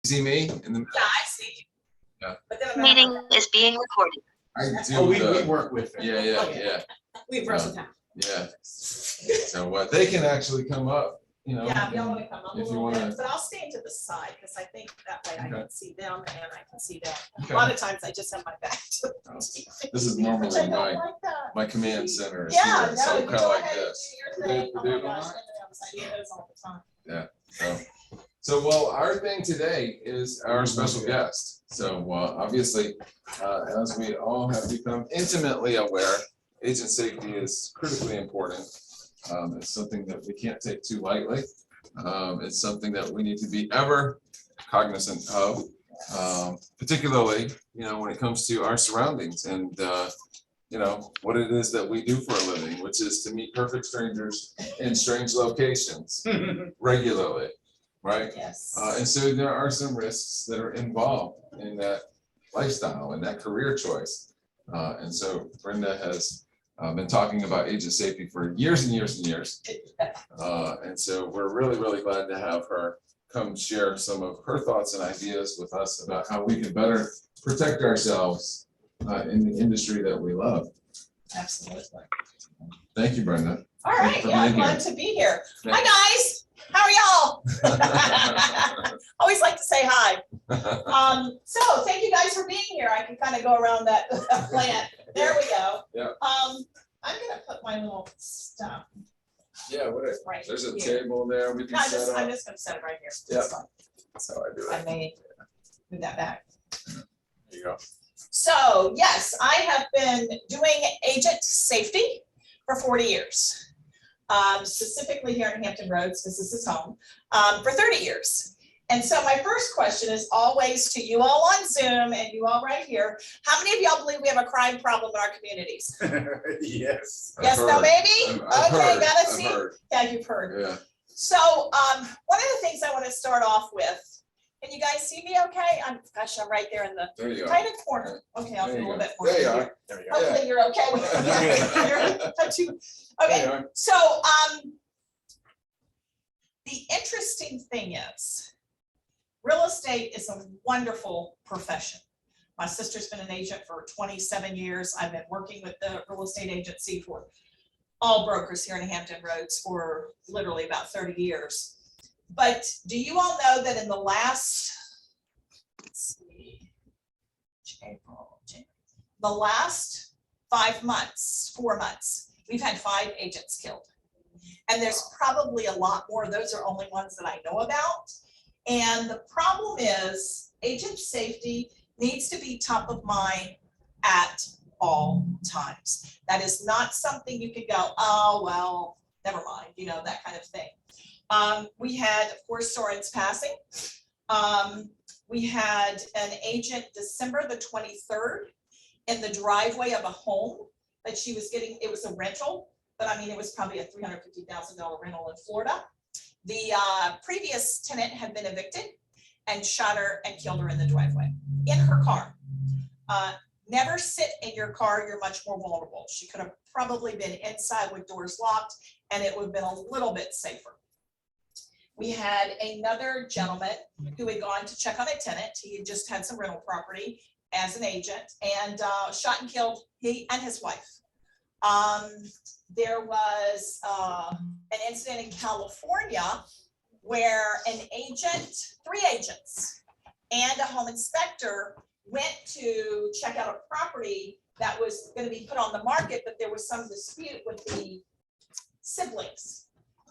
See me in the, Yeah, I see you. Yeah. But then Meeting is being recorded. I do. Oh, we work with them. Yeah. we Russell Town. Yeah. So what, they can actually come up, you know. Yeah, if y'all and- wanna come up a if you little wanna- bit, but I'll stay to the side, because I think that way I Okay. can see them and I can see them. Okay. A lot of times I just have my back to the Oh, TV. This is Which I normally don't my, like that. my command center is Yeah, here, no, so you kind of go like ahead and this. do your thing. Oh my Do- gosh, I do those all the time. So, well, our thing today is our special guest. So, obviously, as we all have become intimately aware, agent safety is critically important. It's something that we can't take too lightly. It's something that we need to be ever cognizant of, particularly, you know, when it comes to our surroundings and, you know, what it is that we do for a living, which is to meet perfect strangers in strange locations regularly, right? Yes. And so there are some risks that are involved in that lifestyle and that career choice. And so Brenda has been talking about agent safety for years and years and years. And so we're really, really glad to have her come share some of her thoughts and ideas with us about how we can better protect ourselves in the industry that we love. Absolutely. Thank you, Brenda. All Thank right, you for yeah, I'm being here. glad to be here. Thank Hi, guys. How are y'all? Always like to say hi. So thank you guys for being here. I can kind of go around that plant. There we go. Yeah. I'm gonna put my little stuff Yeah, what is, right there's a here. table there we No, can I'm set I'm up. just gonna set it right here. Yeah. That's fine. That's how I do I it. may move that back. There you go. So yes, I have been doing agent safety for 40 years. Specifically here in Hampton Roads, because this is home, for 30 years. And so my first question is always to you all on Zoom and you all right here. How many of y'all believe we have a crime problem in our communities? Yes. I've Yes, no, heard. maybe? I've Okay, heard. gotta I've see. heard. Yeah, you've heard. Yeah. So one of the things I want to start off with, can you guys see me okay? Gosh, I'm right there in the There you go. kind of corner. Okay, I'll There do a you little go. bit more. There you here. are. There we go. Hopefully you're okay with Yeah. Okay, There you are. so the interesting thing is, real estate is a wonderful profession. My sister's been an agent for 27 years. I've been working with the real estate agency for all brokers here in Hampton Roads for literally about 30 years. But do you all know that in the last, let's see, April, January, the last 5 months, 4 months, we've had 5 agents killed. And there's probably a lot more. Those are only ones that I know about. And the problem is agent safety needs to be top of mind at all times. That is not something you could go, oh, well, never mind, you know, that kind of thing. We had, of course, Soren's passing. We had an agent December the 23rd in the driveway of a home that she was getting. It was a rental, but I mean, it was probably a $350,000 rental in Florida. The previous tenant had been evicted and shot her and killed her in the driveway, in her car. Never sit in your car, you're much more vulnerable. She could have probably been inside with doors locked and it would have been a little bit safer. We had another gentleman who had gone to check on a tenant. He had just had some rental property as an agent and shot and killed he and his wife. There was an incident in California where an agent, 3 agents and a home inspector went to check out a property that was going to be put on the market, but there was some dispute with the siblings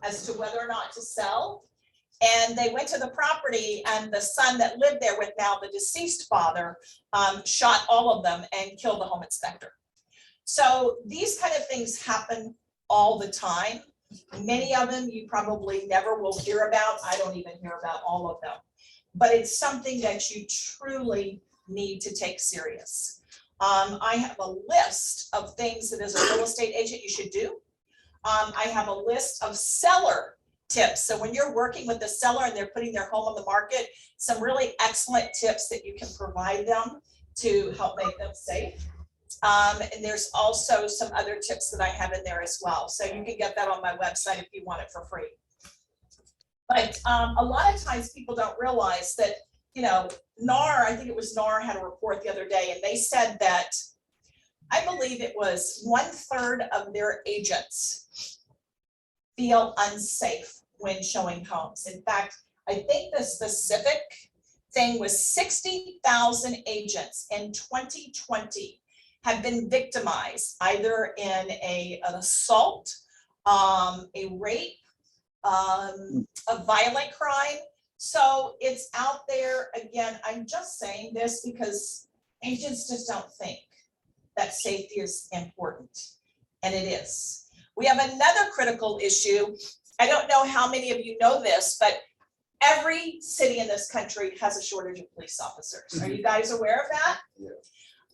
as to whether or not to sell. And they went to the property and the son that lived there with now the deceased father shot all of them and killed the home inspector. So these kind of things happen all the time. Many of them you probably never will hear about. I don't even hear about all of them. But it's something that you truly need to take serious. I have a list of things that as a real estate agent you should do. I have a list of seller tips. So when you're working with the seller and they're putting their home on the market, some really excellent tips that you can provide them to help make them safe. And there's also some other tips that I have in there as well. So you can get that on my website if you want it for free. But a lot of times people don't realize that you know, NAR, I think it was NAR had a report the other day, and they said that I believe it was 1/3 of their agents feel unsafe when showing homes. In fact, I think the specific thing was 60,000 agents in 2020 have been victimized either in an assault, a rape, a violent crime. So it's out there. Again, I'm just saying this because agents just don't think that safety is important, and it is. We have another critical issue. I don't know how many of you know this, but every city in this country has a shortage of police officers. Are you guys aware of that? Yeah.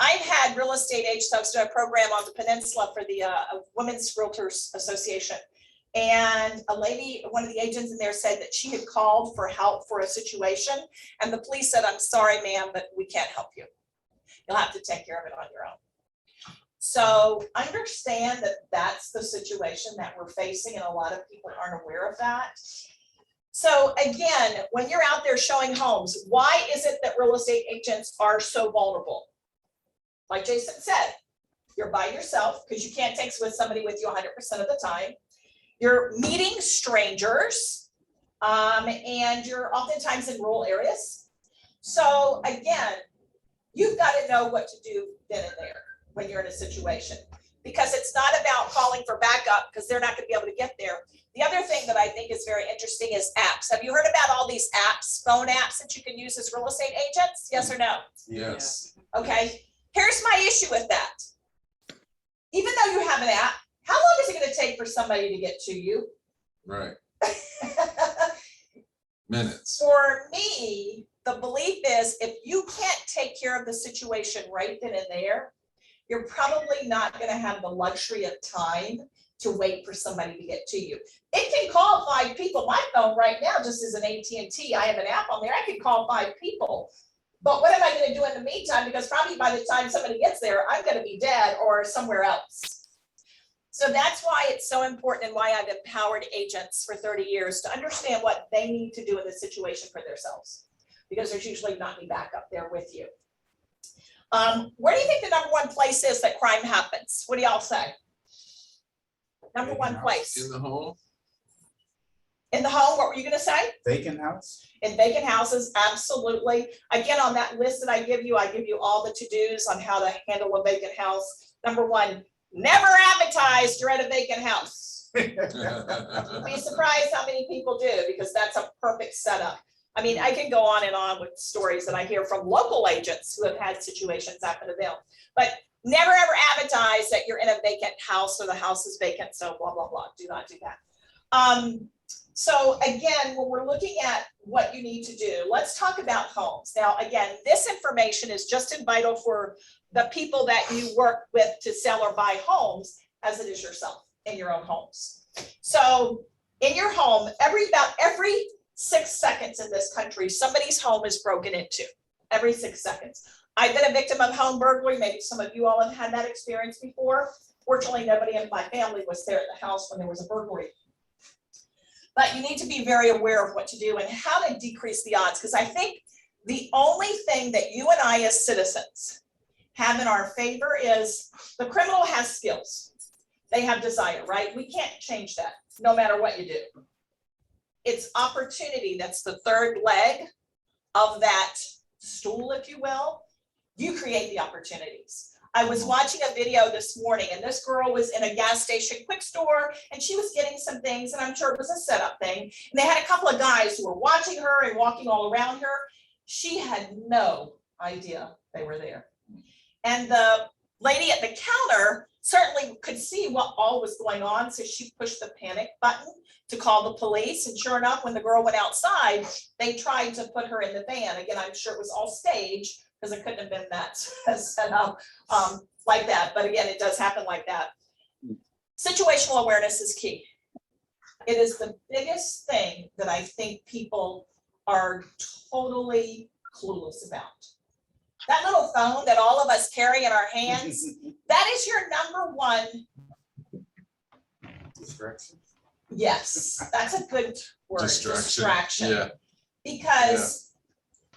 I've had real estate agents, I was doing a program on the peninsula for the Women's Realtors Association. And a lady, one of the agents in there said that she had called for help for a situation. And the police said, "I'm sorry, ma'am, but we can't help you. You'll have to take care of it on your own." So understand that that's the situation that we're facing, and a lot of people aren't aware of that. So again, when you're out there showing homes, why is it that real estate agents are so vulnerable? Like Jason said, you're by yourself because you can't take with somebody with you 100% of the time. You're meeting strangers, and you're oftentimes in rural areas. So again, you've got to know what to do then and there when you're in a situation, because it's not about calling for backup because they're not going to be able to get there. The other thing that I think is very interesting is apps. Have you heard about all these apps, phone apps that you can use as real estate agents? Yes or no? Yes. Okay. Here's my issue with that. Even though you have an app, how long is it going to take for somebody to get to you? Right. Minutes. For me, the belief is if you can't take care of the situation right then and there, you're probably not going to have the luxury of time to wait for somebody to get to you. It can call 5 people. My phone right now just is an AT&T. I have an app on there. I can call 5 people. But what am I going to do in the meantime? Because probably by the time somebody gets there, I'm going to be dead or somewhere else. So that's why it's so important, and why I've empowered agents for 30 years to understand what they need to do in this situation for themselves, because there's usually not any backup there with you. Where do you think the #1 place is that crime happens? What do y'all say? #1 place. In the home? In the home, what were you going to say? Vacant house? In vacant houses, absolutely. Again, on that list that I give you all the to-dos on how to handle a vacant house. #1, never advertise you're at a vacant house. You'd be surprised how many people do, because that's a perfect setup. I mean, I can go on and on with stories that I hear from local agents who have had situations happen to them. But never ever advertise that you're in a vacant house or the house is vacant, so blah, blah, blah. Do not do that. So again, when we're looking at what you need to do, let's talk about homes. Now, again, this information is just as vital for the people that you work with to sell or buy homes as it is yourself in your own homes. So in your home, about every 6 seconds in this country, somebody's home is broken into. Every 6 seconds. I've been a victim of home burglary. Maybe some of you all have had that experience before. Fortunately, nobody in my family was there at the house when there was a burglary. But you need to be very aware of what to do and how to decrease the odds, because I think the only thing that you and I as citizens have in our favor is the criminal has skills. They have desire, right? We can't change that no matter what you do. It's opportunity. That's the third leg of that stool, if you will. You create the opportunities. I was watching a video this morning, and this girl was in a gas station quick store, and she was getting some things, and I'm sure it was a setup thing. And they had a couple of guys who were watching her and walking all around her. She had no idea they were there. And the lady at the counter certainly could see what all was going on, so she pushed the panic button to call the police. And sure enough, when the girl went outside, they tried to put her in the van. Again, I'm sure it was all staged, because it couldn't have been that set up like that. But again, it does happen like that. Situational awareness is key. It is the biggest thing that I think people are totally clueless about. That little phone that all of us carry in our hands, that is your #1. Distraction. Yes, that's a good word. Distraction. Yeah. Because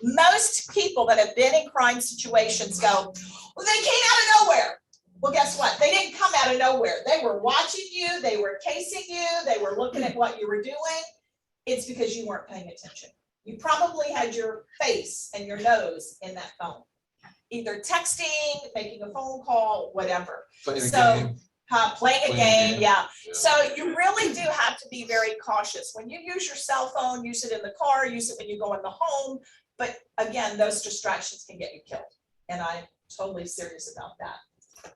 Most people that have been in crime situations go, well, they came out of nowhere. Well, guess what? They didn't come out of nowhere. They were watching you, they were casing you, they were looking at what you were doing. It's because you weren't paying attention. You probably had your face and your nose in that phone, either texting, making a phone call, whatever. Playing a So, game. Playing a Playing a game, game. yeah. Yeah. So you really do have to be very cautious. When you use your cell phone, use it in the car, use it when you go in the home. But again, those distractions can get you killed. And I'm totally serious about that.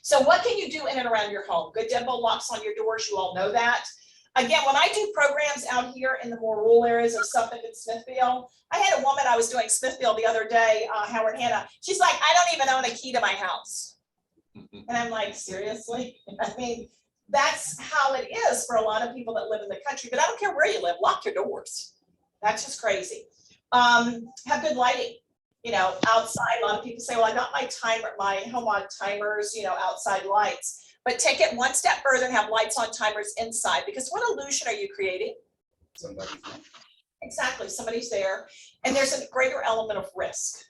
So what can you do in and around your home? Good deadbolt locks on your doors, you all know that. Again, when I do programs out here in the more rural areas of Suffolk and Smithfield, I had a woman I was doing Smithfield the other day, Howard Hanna. She's like, I don't even own a key to my house. And I'm like, seriously? I mean, that's how it is for a lot of people that live in the country, but I don't care where you live, lock your doors. That's just crazy. Have good lighting, you know, outside. A lot of people say, well, I got my timer, my home on timers, you know, outside lights, but take it one step further and have lights on timers inside, because what illusion are you creating? Somebody's there. Exactly, somebody's there, and there's a greater element of risk.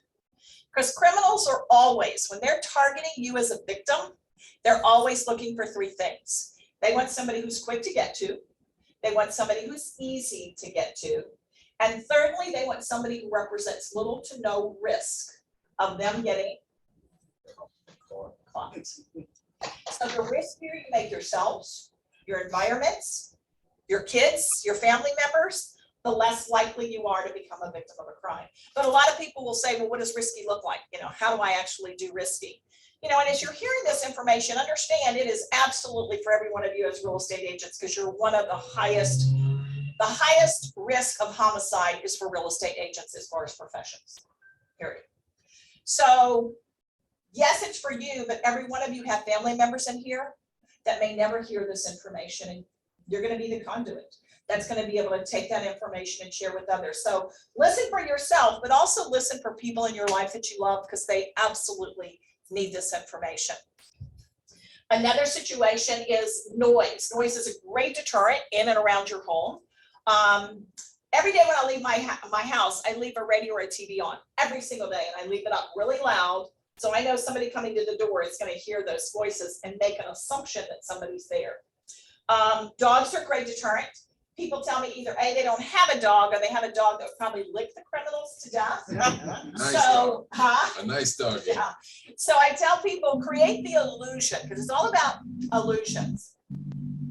Because criminals are always, when they're targeting you as a victim, they're always looking for three things. They want somebody who's quick to get to. They want somebody who's easy to get to. And thirdly, they want somebody who represents little to no risk of them getting caught. So the riskier you make yourselves, your environments, your kids, your family members, the less likely you are to become a victim of a crime. But a lot of people will say, well, what does risky look like? You know, how do I actually do risky? You know, and as you're hearing this information, understand it is absolutely for every one of you as real estate agents, because you're one of the highest risk of homicide is for real estate agents as far as professions, period. So yes, it's for you, but every one of you have family members in here that may never hear this information, and you're going to be the conduit that's going to be able to take that information and share with others. So listen for yourself, but also listen for people in your life that you love, because they absolutely need this information. Another situation is noise. Noise is a great deterrent in and around your home. Every day when I leave my house, I leave a radio or a TV on every single day, and I leave it up really loud. So I know somebody coming to the door is going to hear those voices and make an assumption that somebody's there. Dogs are a great deterrent. People tell me either A, they don't have a dog, or they have a dog that would probably lick the criminals to death. Nice So, A nice dog. yeah. So I tell people, create the illusion, because it's all about illusions.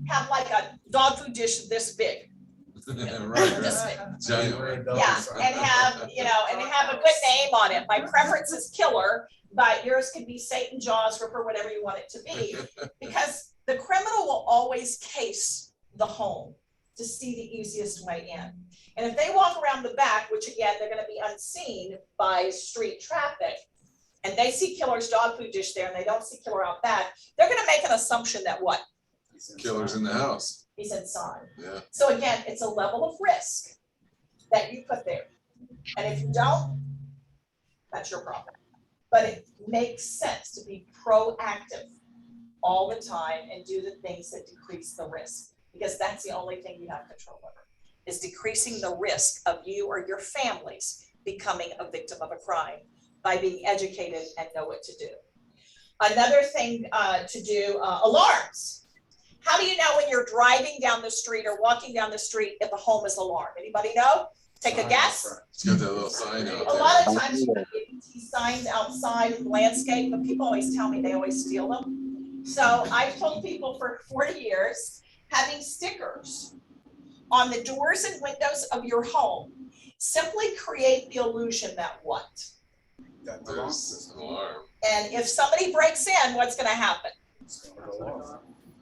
Have like a dog food dish this big. Right, This right. big. Giant. Yeah, and have, you know, and have a good name on it. My preference is Killer, but yours could be Satan, Jaws, Ripper, whatever you want it to be. Because the criminal will always case the home to see the easiest way in. And if they walk around the back, which again, they're gonna be unseen by street traffic, and they see Killer's dog food dish there and they don't see Killer out back, they're gonna make an assumption that what? Killer's in the house. He's inside. Yeah. So again, it's a level of risk that you put there. And if you don't, that's your problem. But it makes sense to be proactive all the time and do the things that decrease the risk, because that's the only thing you have control over, is decreasing the risk of you or your families becoming a victim of a crime by being educated and know what to do. Another thing to do, alarms. How do you know when you're driving down the street or walking down the street if a home is alarmed? Anybody know? Take a guess. It's got that little sign out A there. lot of times you have ABT signs outside of the landscape, but people always tell me they always steal them. So I've told people for 40 years, having stickers on the doors and windows of your home simply create the illusion that what? There's an alarm. And if somebody breaks in, what's going to happen?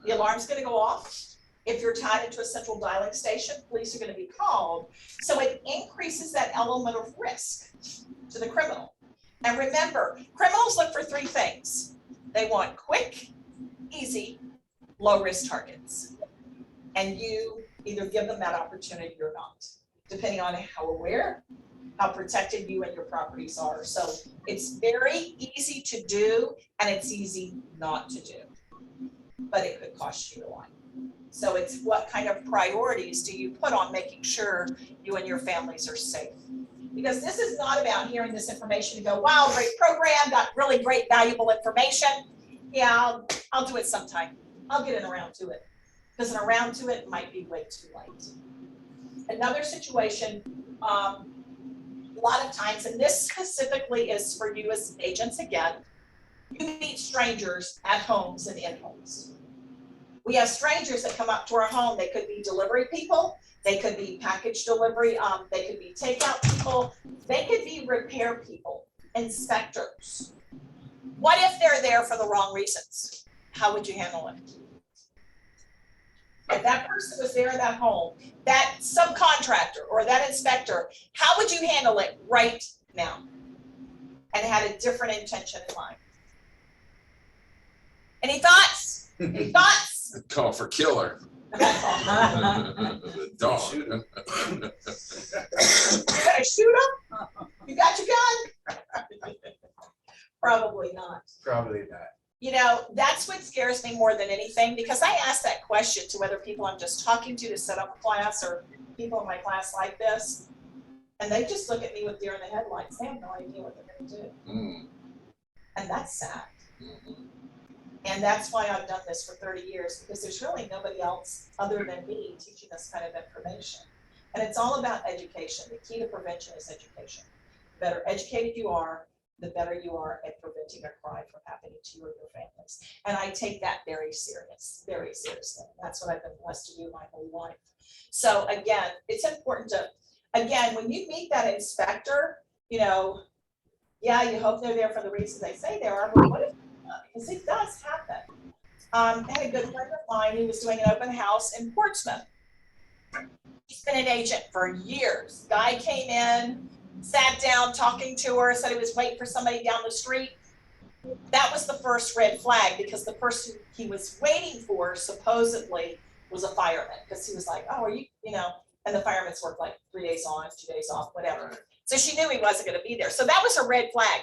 The alarm's going to go off. If you're tied into a central dialing station, police are going to be called. So it increases that element of risk to the criminal. And remember, criminals look for three things. They want quick, easy, low risk targets. And you either give them that opportunity or not, depending on how aware, how protected you and your properties are. So it's very easy to do, and it's easy not to do, but it could cost you a lot. So it's what kind of priorities do you put on making sure you and your families are safe? because this is not about hearing this information and go, wow, great program, got really great valuable information. Yeah, I'll do it sometime. I'll get around to it. Because an around to it might be way too late. Another situation, a lot of times, and this specifically is for you as agents again, you meet strangers at homes and in homes. We have strangers that come up to our home. They could be delivery people. They could be package delivery. They could be takeout people. They could be repair people, inspectors. What if they're there for the wrong reasons? How would you handle it? If that person was there in that home, that subcontractor or that inspector, how would you handle it right now? And had a different intention in mind. Any thoughts? Any thoughts? Call for killer. The dog. Shoot 'em. You're gonna shoot him? You got your gun? Probably not. Probably not. You know, that's what scares me more than anything, because I ask that question to whether people I'm just talking to set up a class or people in my class like this. And they just look at me with deer in the headlights. They have no idea what they're gonna do. Mm, And that's sad. mhm. And that's why I've done this for 30 years, because there's really nobody else other than me teaching this kind of information. And it's all about education. The key to prevention is education. The better educated you are, the better you are at preventing a crime from happening to you or your families. And I take that very seriously. That's what I've been blessed to do my whole life. So again, it's important to, again, when you meet that inspector, you know, yeah, you hope they're there for the reasons they say they are, but what if not? Because it does happen. I had a good friend of mine who was doing an open house in Portsmouth. He's been an agent for years. Guy came in, sat down talking to her, said he was waiting for somebody down the street. That was the first red flag, because the person he was waiting for supposedly was a fireman, because he was like, oh, are you, you know, and the firemen's work like 3 days on, 2 days off, whatever. Right. So she knew he wasn't going to be there. So that was a red flag.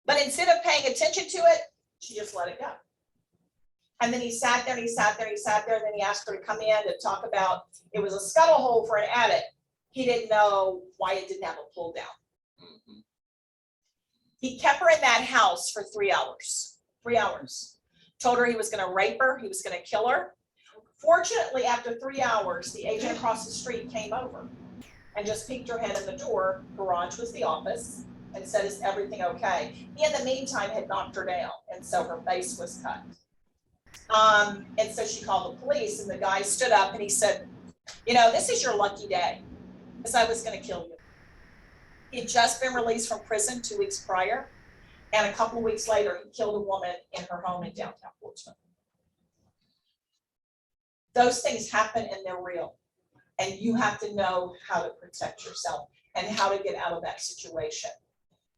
But instead of paying attention to it, she just let it go. And then he sat there and he sat there and he sat there. And then he asked her to come in to talk about, it was a scuttle hole for an attic. He didn't know why it didn't have a pull down. Mhm. He kept her in that house for 3 hours. 3 hours. Told her he was going to rape her. He was going to kill her. Fortunately, after 3 hours, the agent across the street came over and just peeked her head in the door. Garage was the office, and said, is everything okay? He, in the meantime, had knocked her down, and so her face was cut. And so she called the police, and the guy stood up and he said, you know, this is your lucky day, because I was going to kill you. He'd just been released from prison 2 weeks prior, and a couple of weeks later, he killed a woman in her home in downtown Portsmouth. Those things happen and they're real. And you have to know how to protect yourself and how to get out of that situation.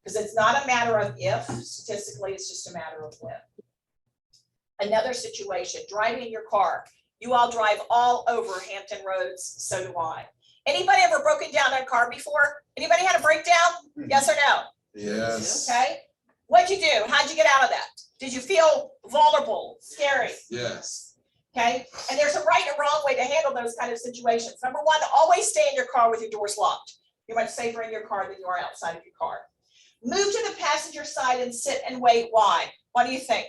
Because it's not a matter of if, statistically, it's just a matter of when. Another situation, driving in your car. You all drive all over Hampton Roads, so do I. Anybody ever broken down in a car before? Anybody had a breakdown? Yes or no? Yes. Okay. What'd you do? How'd you get out of that? Did you feel vulnerable, scary? Yes. Okay, and there's a right and wrong way to handle those kind of situations. Number one, always stay in your car with your doors locked. You're much safer in your car than you are outside of your car. Move to the passenger side and sit and wait. Why? What do you think?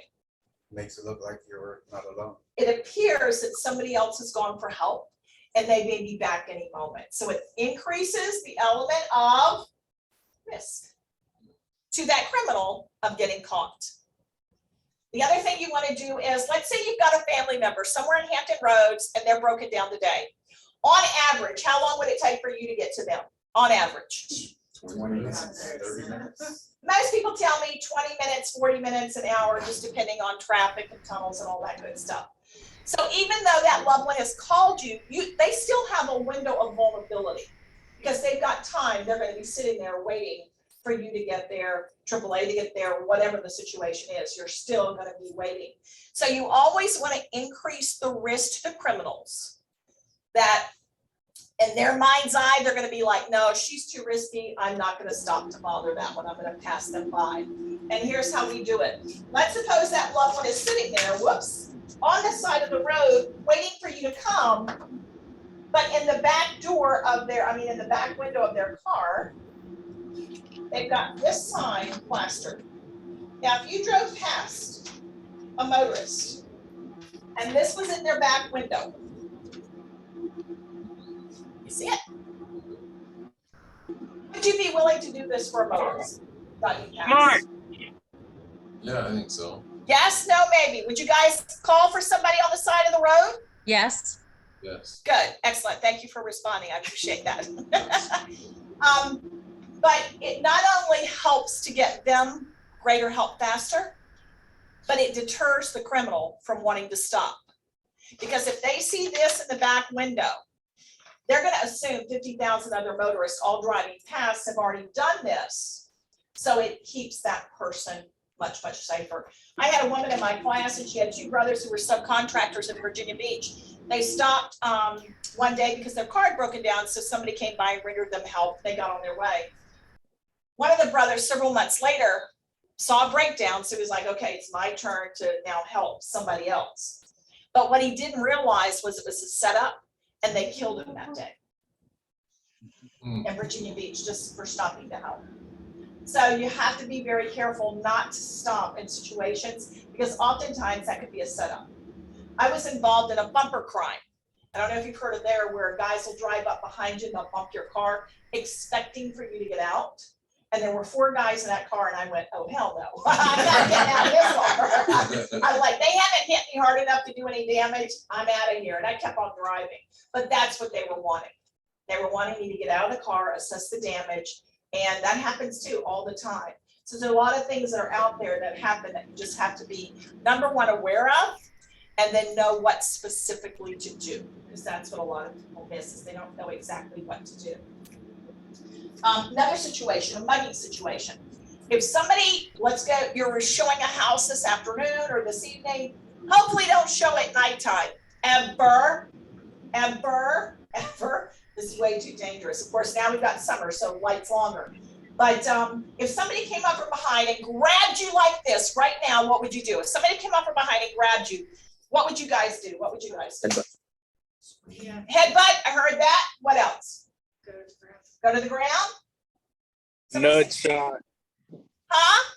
Makes it look like you're not alone. It appears that somebody else has gone for help and they may be back any moment. So it increases the element of risk to that criminal of getting caught. The other thing you want to do is, let's say you've got a family member somewhere in Hampton Roads and they're broken down today. On average, how long would it take for you to get to them? On average. 20 minutes, 30 minutes. Most people tell me 20 minutes, 40 minutes, an hour, just depending on traffic and tunnels and all that good stuff. So even though that loved one has called you, they still have a window of vulnerability because they've got time. They're going to be sitting there waiting for you to get there, AAA to get there, whatever the situation is, you're still going to be waiting. So you always want to increase the risk to criminals that in their mind's eye, they're going to be like, no, she's too risky. I'm not going to stop to bother that one. I'm going to pass them by. And here's how we do it. Let's suppose that loved one is sitting there, whoops, on the side of the road, waiting for you to come. But in the back door of their, in the back window of their car, they've got this sign plastered. Now, if you drove past a motorist and this was in their back window, you see it? Would you be willing to do this for a motorist? Driving past? Mark. Yeah, I think so. Yes, no, maybe. Would you guys call for somebody on the side of the road? Yes. Yes. Good, excellent. Thank you for responding. I appreciate that. But it not only helps to get them greater help faster, but it deters the criminal from wanting to stop. Because if they see this in the back window, they're gonna assume 50,000 other motorists all driving past have already done this. So it keeps that person much, much safer. I had a woman in my class and she had two brothers who were subcontractors in Virginia Beach. They stopped one day because their car had broken down, so somebody came by and rendered them help. They got on their way. One of the brothers, several months later, saw a breakdown, so he was like, okay, it's my turn to now help somebody else. But what he didn't realize was it was a setup, and they killed him that day in Virginia Beach just for stopping to help. So you have to be very careful not to stop in situations because oftentimes that could be a setup. I was involved in a bumper crime. I don't know if you've heard of there where guys will drive up behind you and they'll bump your car expecting for you to get out. And there were 4 guys in that car and I went, oh, hell no. I'm not getting out of this car. I'm like, they haven't hit me hard enough to do any damage. I'm out of here. And I kept on driving. But that's what they were wanting. They were wanting me to get out of the car, assess the damage. And that happens too all the time. So there's a lot of things that are out there that happen that you just have to be, number one, aware of, and then know what specifically to do. Because that's what a lot of people miss, is they don't know exactly what to do. Another situation, a mugging situation. If somebody, let's go, you're showing a house this afternoon or this evening, hopefully don't show it nighttime, ever. This is way too dangerous. Of course, now we've got summer, so light's longer. But if somebody came up from behind and grabbed you like this right now, what would you do? If somebody came up from behind and grabbed you, what would you guys do? What would you guys do? Headbutt. Yeah. Headbutt, I heard that. What else? Go to the ground? Nut shot. Huh?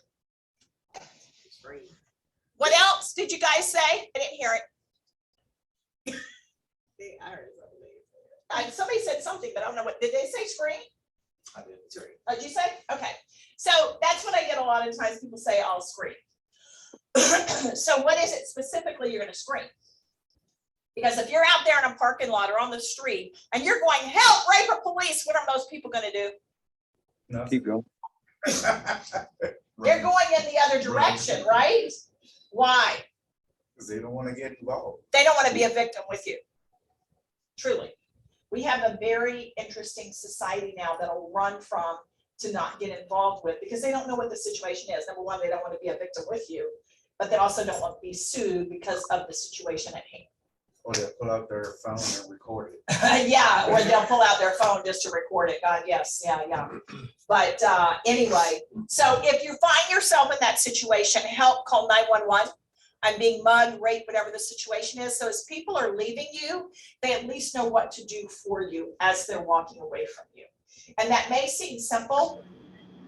What else did you guys say? I didn't hear it. Somebody said something, but I don't know what, did they say scream? I did. Oh, did you say? Okay. So that's what I get a lot of times. People say, I'll scream. So what is it specifically you're going to scream? Because if you're out there in a parking lot or on the street and you're going, help, rape or police, what are most people going to do? No. Keep going. They're going in the other direction, right? Why? Because they don't want to get involved. They don't want to be a victim with you. Truly. We have a very interesting society now that'll run from to not get involved with because they don't know what the situation is. Number one, they don't want to be a victim with you, but they also don't want to be sued because of the situation at hand. Or they'll pull out their phone and record it. Yeah, or they'll pull out their phone just to record it. God, yes, yeah. But anyway, so if you find yourself in that situation, help, call 911. I'm being mugged, raped, whatever the situation is. So as people are leaving you, they at least know what to do for you as they're walking away from you. And that may seem simple,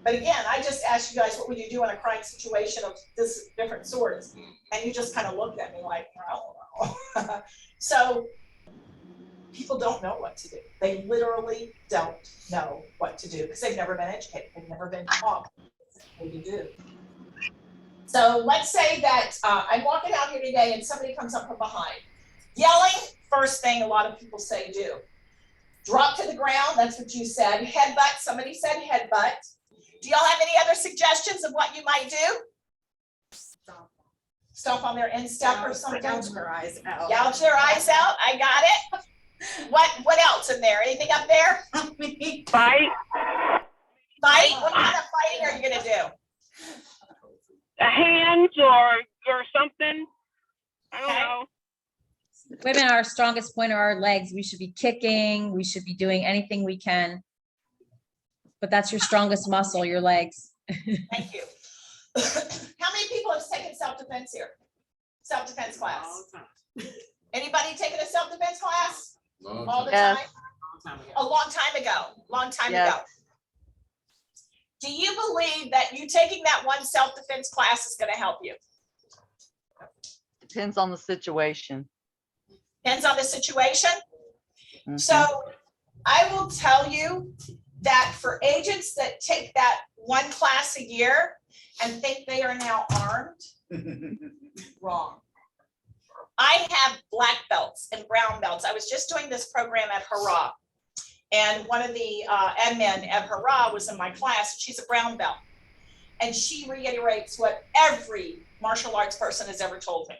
but again, I just asked you guys, what would you do in a crime situation of this different sorts? And you just kind of looked at me like, I don't know. So people don't know what to do. They literally don't know what to do because they've never been educated. They've never been taught what to do. So let's say that I'm walking out here today and somebody comes up from behind. Yelling, first thing a lot of people say do. Drop to the ground, that's what you said. Headbutt, somebody said headbutt. Do y'all have any other suggestions of what you might do? Stomp on their instep or something? Gouge their eyes out. Gouge their eyes out, I got it. What else in there? Anything up there? Fight. Fight? What kind of fighting are you gonna do? Hands or something. I don't Okay. know. Women are our strongest point are our legs. We should be kicking. We should be doing anything we can. But that's your strongest muscle, your legs. Thank you. How many people have taken self-defense here? Self-defense class? Anybody taken a self-defense class? All the Yeah. time? A long time ago, Yeah. Do you believe that you taking that one self-defense class is going to help you? Depends on the situation. Depends on the situation. Mhm. So I will tell you that for agents that take that one class a year and think they are now armed, wrong. I have black belts and brown belts. I was just doing this program at Hurrah. And one of the admin at Hurrah was in my class. She's a brown belt. And she reiterates what every martial arts person has ever told me.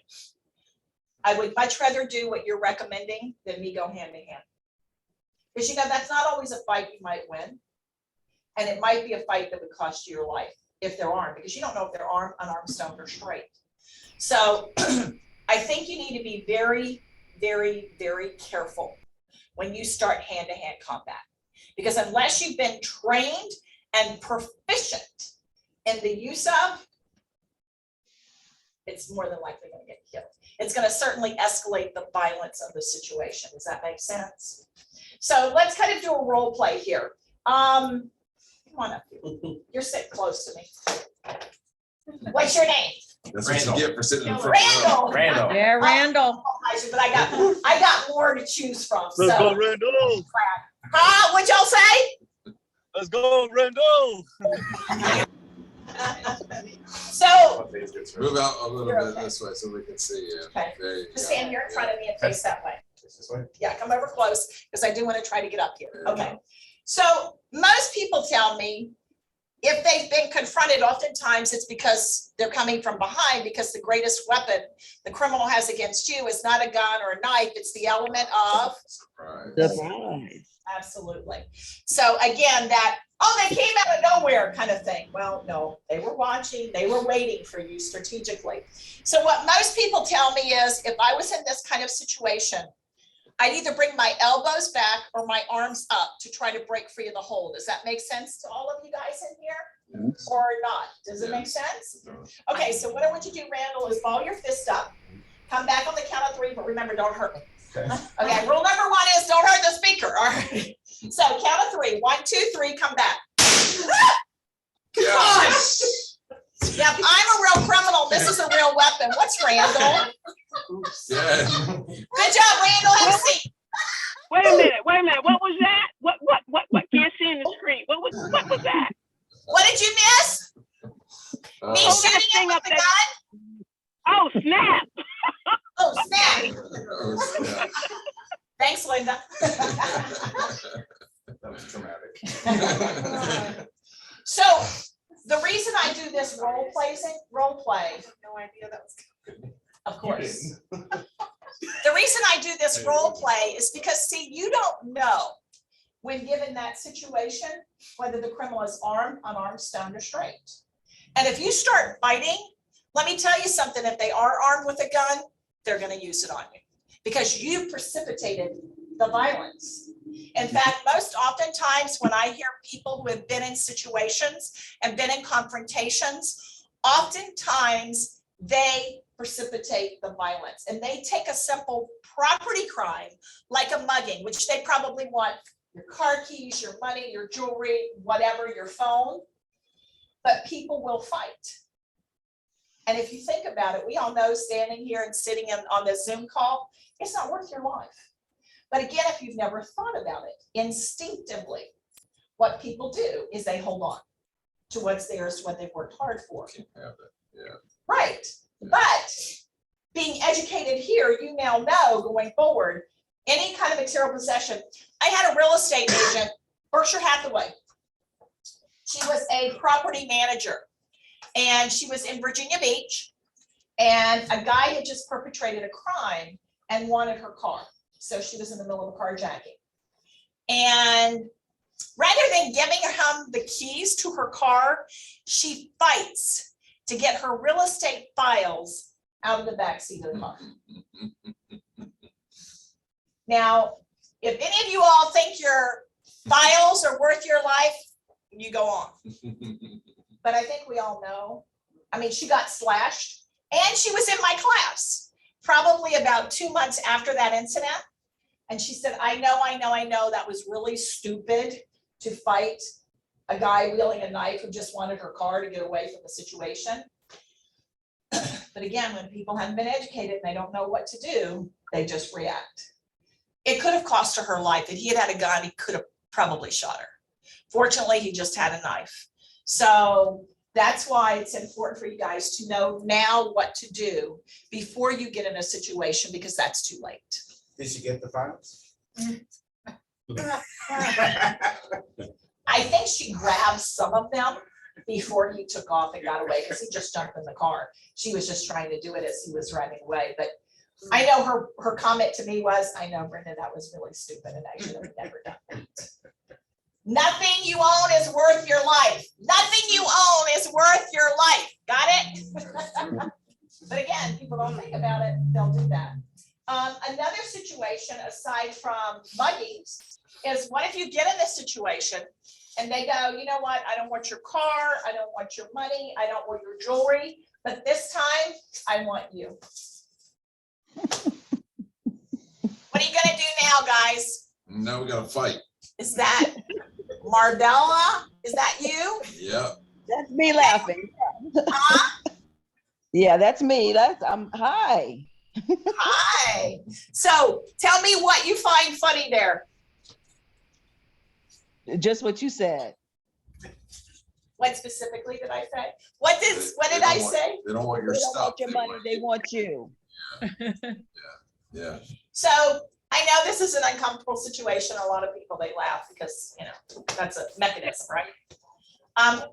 I would much rather do what you're recommending than me go hand in hand. Because you know, that's not always a fight you might win. And it might be a fight that would cost you your life if they're armed, because you don't know if they're armed, unarmed, stoned, or straight. So I think you need to be very, very, very careful when you start hand-to-hand combat. Because unless you've been trained and proficient in the use of, it's more than likely going to get killed. It's going to certainly escalate the violence of the situation. Does that make sense? So let's kind of do a role play here. Come on up. You're sitting close to me. What's your name? That's what you get for sitting in the front Randall. row. Randall. Yeah, Randall. But I got more to choose from. Let's go, So, Randall. what'd y'all say? Let's go, Randall. So Move out a little You're bit okay. this way so we can see you. Okay. There you just go. stand here in front of me and face that way. This way. Yeah, come over close because I do want to try to get up here. Okay. So most people tell me if they've been confronted, oftentimes it's because they're coming from behind, because the greatest weapon the criminal has against you is not a gun or a knife. It's the element of Surprise. absolutely. So again, that, oh, they came out of nowhere kind of thing. Well, no, they were watching, they were waiting for you strategically. So what most people tell me is if I was in this kind of situation, I'd either bring my elbows back or my arms up to try to break free of the hold. Does that make sense to all of you guys in here or not? Does it make sense? Okay, so what I want you to do, Randall, is ball your fist up, come back on the count of three, but remember, don't hurt me. Okay, rule number one is don't hurt the speaker, all right? So count of three, 1, 2, 3, come back. Gosh. Yeah, I'm a real criminal. This is a real weapon. What's Randall? Yeah. Good job, Randall. Have a seat. Wait a minute. What was that? What? Can't see in the screen. What was that? What did you miss? Me Hold that shooting him thing with up the there. gun? Oh, snap. Oh, snap. Oh, Thanks, Linda. That was traumatic. So the reason I do this role play, no idea that was, of course. The reason I do this role play is because, see, you don't know when given that situation, whether the criminal is armed, unarmed, stoned, or straight. And if you start fighting, let me tell you something, if they are armed with a gun, they're going to use it on you because you precipitated the violence. In fact, most oftentimes when I hear people who have been in situations and been in confrontations, oftentimes they precipitate the violence and they take a simple property crime like a mugging, which they probably want your car keys, your money, your jewelry, whatever, your phone, but people will fight. And if you think about it, we all know standing here and sitting on this Zoom call, it's not worth your life. But again, if you've never thought about it, instinctively, what people do is they hold on to what's theirs, what they've worked hard for. Can't have it. Yeah. Right. But being educated here, you now know going forward, any kind of material possession. I had a real estate agent, Berkshire Hathaway. She was a property manager and she was in Virginia Beach, and a guy had just perpetrated a crime and wanted her car. So she was in the middle of a carjacking. And rather than giving him the keys to her car, she fights to get her real estate files out of the backseat of the car. Now, if any of you all think your files are worth your life, you go on. But I think we all know, I mean, she got slashed and she was in my class, probably about 2 months after that incident. And she said, I know, that was really stupid to fight a guy wielding a knife who just wanted her car to get away from the situation. But again, when people haven't been educated and they don't know what to do, they just react. It could have cost her her life. If he had had a gun, he could have probably shot her. Fortunately, he just had a knife. So that's why it's important for you guys to know now what to do before you get in a situation, because that's too late. Did she get the files? I think she grabbed some of them before he took off and got away, because he just jumped in the car. She was just trying to do it as he was driving away. But I know her comment to me was, I know, Brenda, that was really stupid and I should have never done that. Nothing you own is worth your life. Nothing you own is worth your life. Got it? But again, people don't think about it, they'll do that. Another situation aside from buggies is, what if you get in this situation and they go, you know what, I don't want your car, I don't want your money, I don't want your jewelry, but this time I want you. What are you gonna do now, guys? Now we gotta fight. Is that Marbella? Is that you? Yep. That's me laughing. Huh? Yeah, that's me. Hi. Hi. So tell me what you find funny there. Just what you said. What specifically did I say? What did They I don't want- say? They don't want your They don't stuff. want your money, they want you. Yeah. So I know this is an uncomfortable situation. A lot of people, they laugh because, you know, that's a mechanism, right?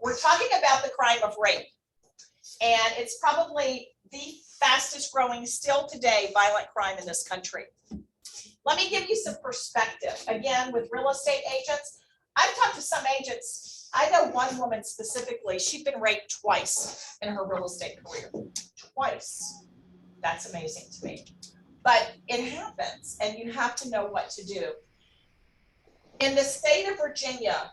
We're talking about the crime of rape. And it's probably the fastest growing still today violent crime in this country. Let me give you some perspective. Again, with real estate agents, I've talked to some agents. I know one woman specifically, she'd been raped twice in her real estate career. Twice. That's amazing to me. But it happens, and you have to know what to do. In the state of Virginia,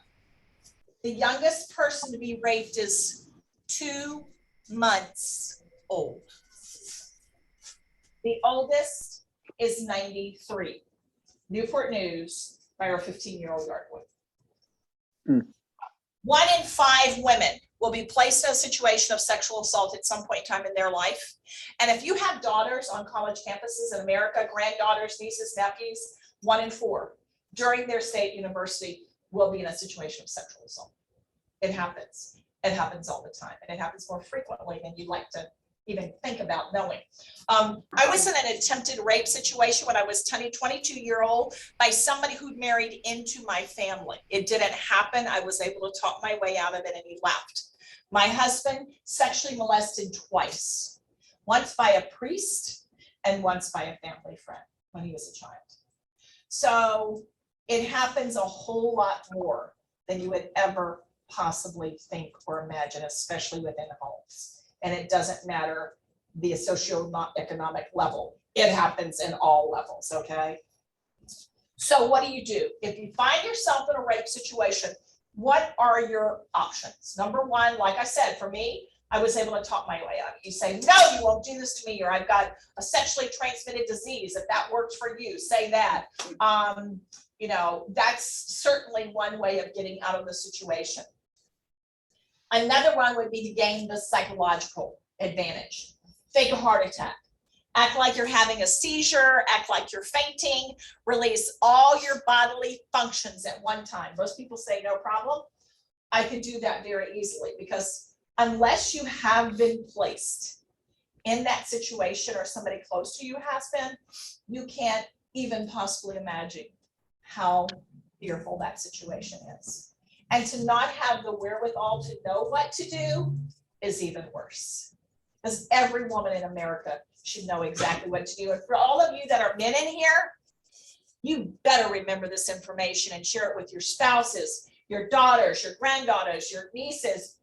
the youngest person to be raped is 2 months old. The oldest is 93. Newport News by our 15-year-old Yardwood. 1 in 5 women will be placed in a situation of sexual assault at some point in time in their life. And if you have daughters on college campuses in America, granddaughters, nieces, nephews, 1 in 4 during their state university will be in a situation of sexual assault. It happens. It happens all the time, and it happens more frequently than you'd like to even think about knowing. I was in an attempted rape situation when I was 22-year-old by somebody who'd married into my family. It didn't happen. I was able to talk my way out of it, and he left. My husband sexually molested twice, once by a priest and once by a family friend when he was a child. So it happens a whole lot more than you would ever possibly think or imagine, especially within homes. And it doesn't matter the socioeconomic level. It happens in all levels, okay? So what do? If you find yourself in a rape situation, what are your options? Number one, like I said, for me, I was able to talk my way out. You say, no, you won't do this to me, or I've got a sexually transmitted disease. If that works for you, say that. You know, that's certainly one way of getting out of the situation. Another one would be to gain the psychological advantage. Fake a heart attack. Act like you're having a seizure, act like you're fainting, release all your bodily functions at one time. Most people say no problem. I can do that very easily, because unless you have been placed in that situation or somebody close to you has been, you can't even possibly imagine how fearful that situation is. And to not have the wherewithal to know what to do is even worse. Because every woman in America should know exactly what to do. And for all of you that are men in here, you better remember this information and share it with your spouses, your daughters, your granddaughters, your nieces.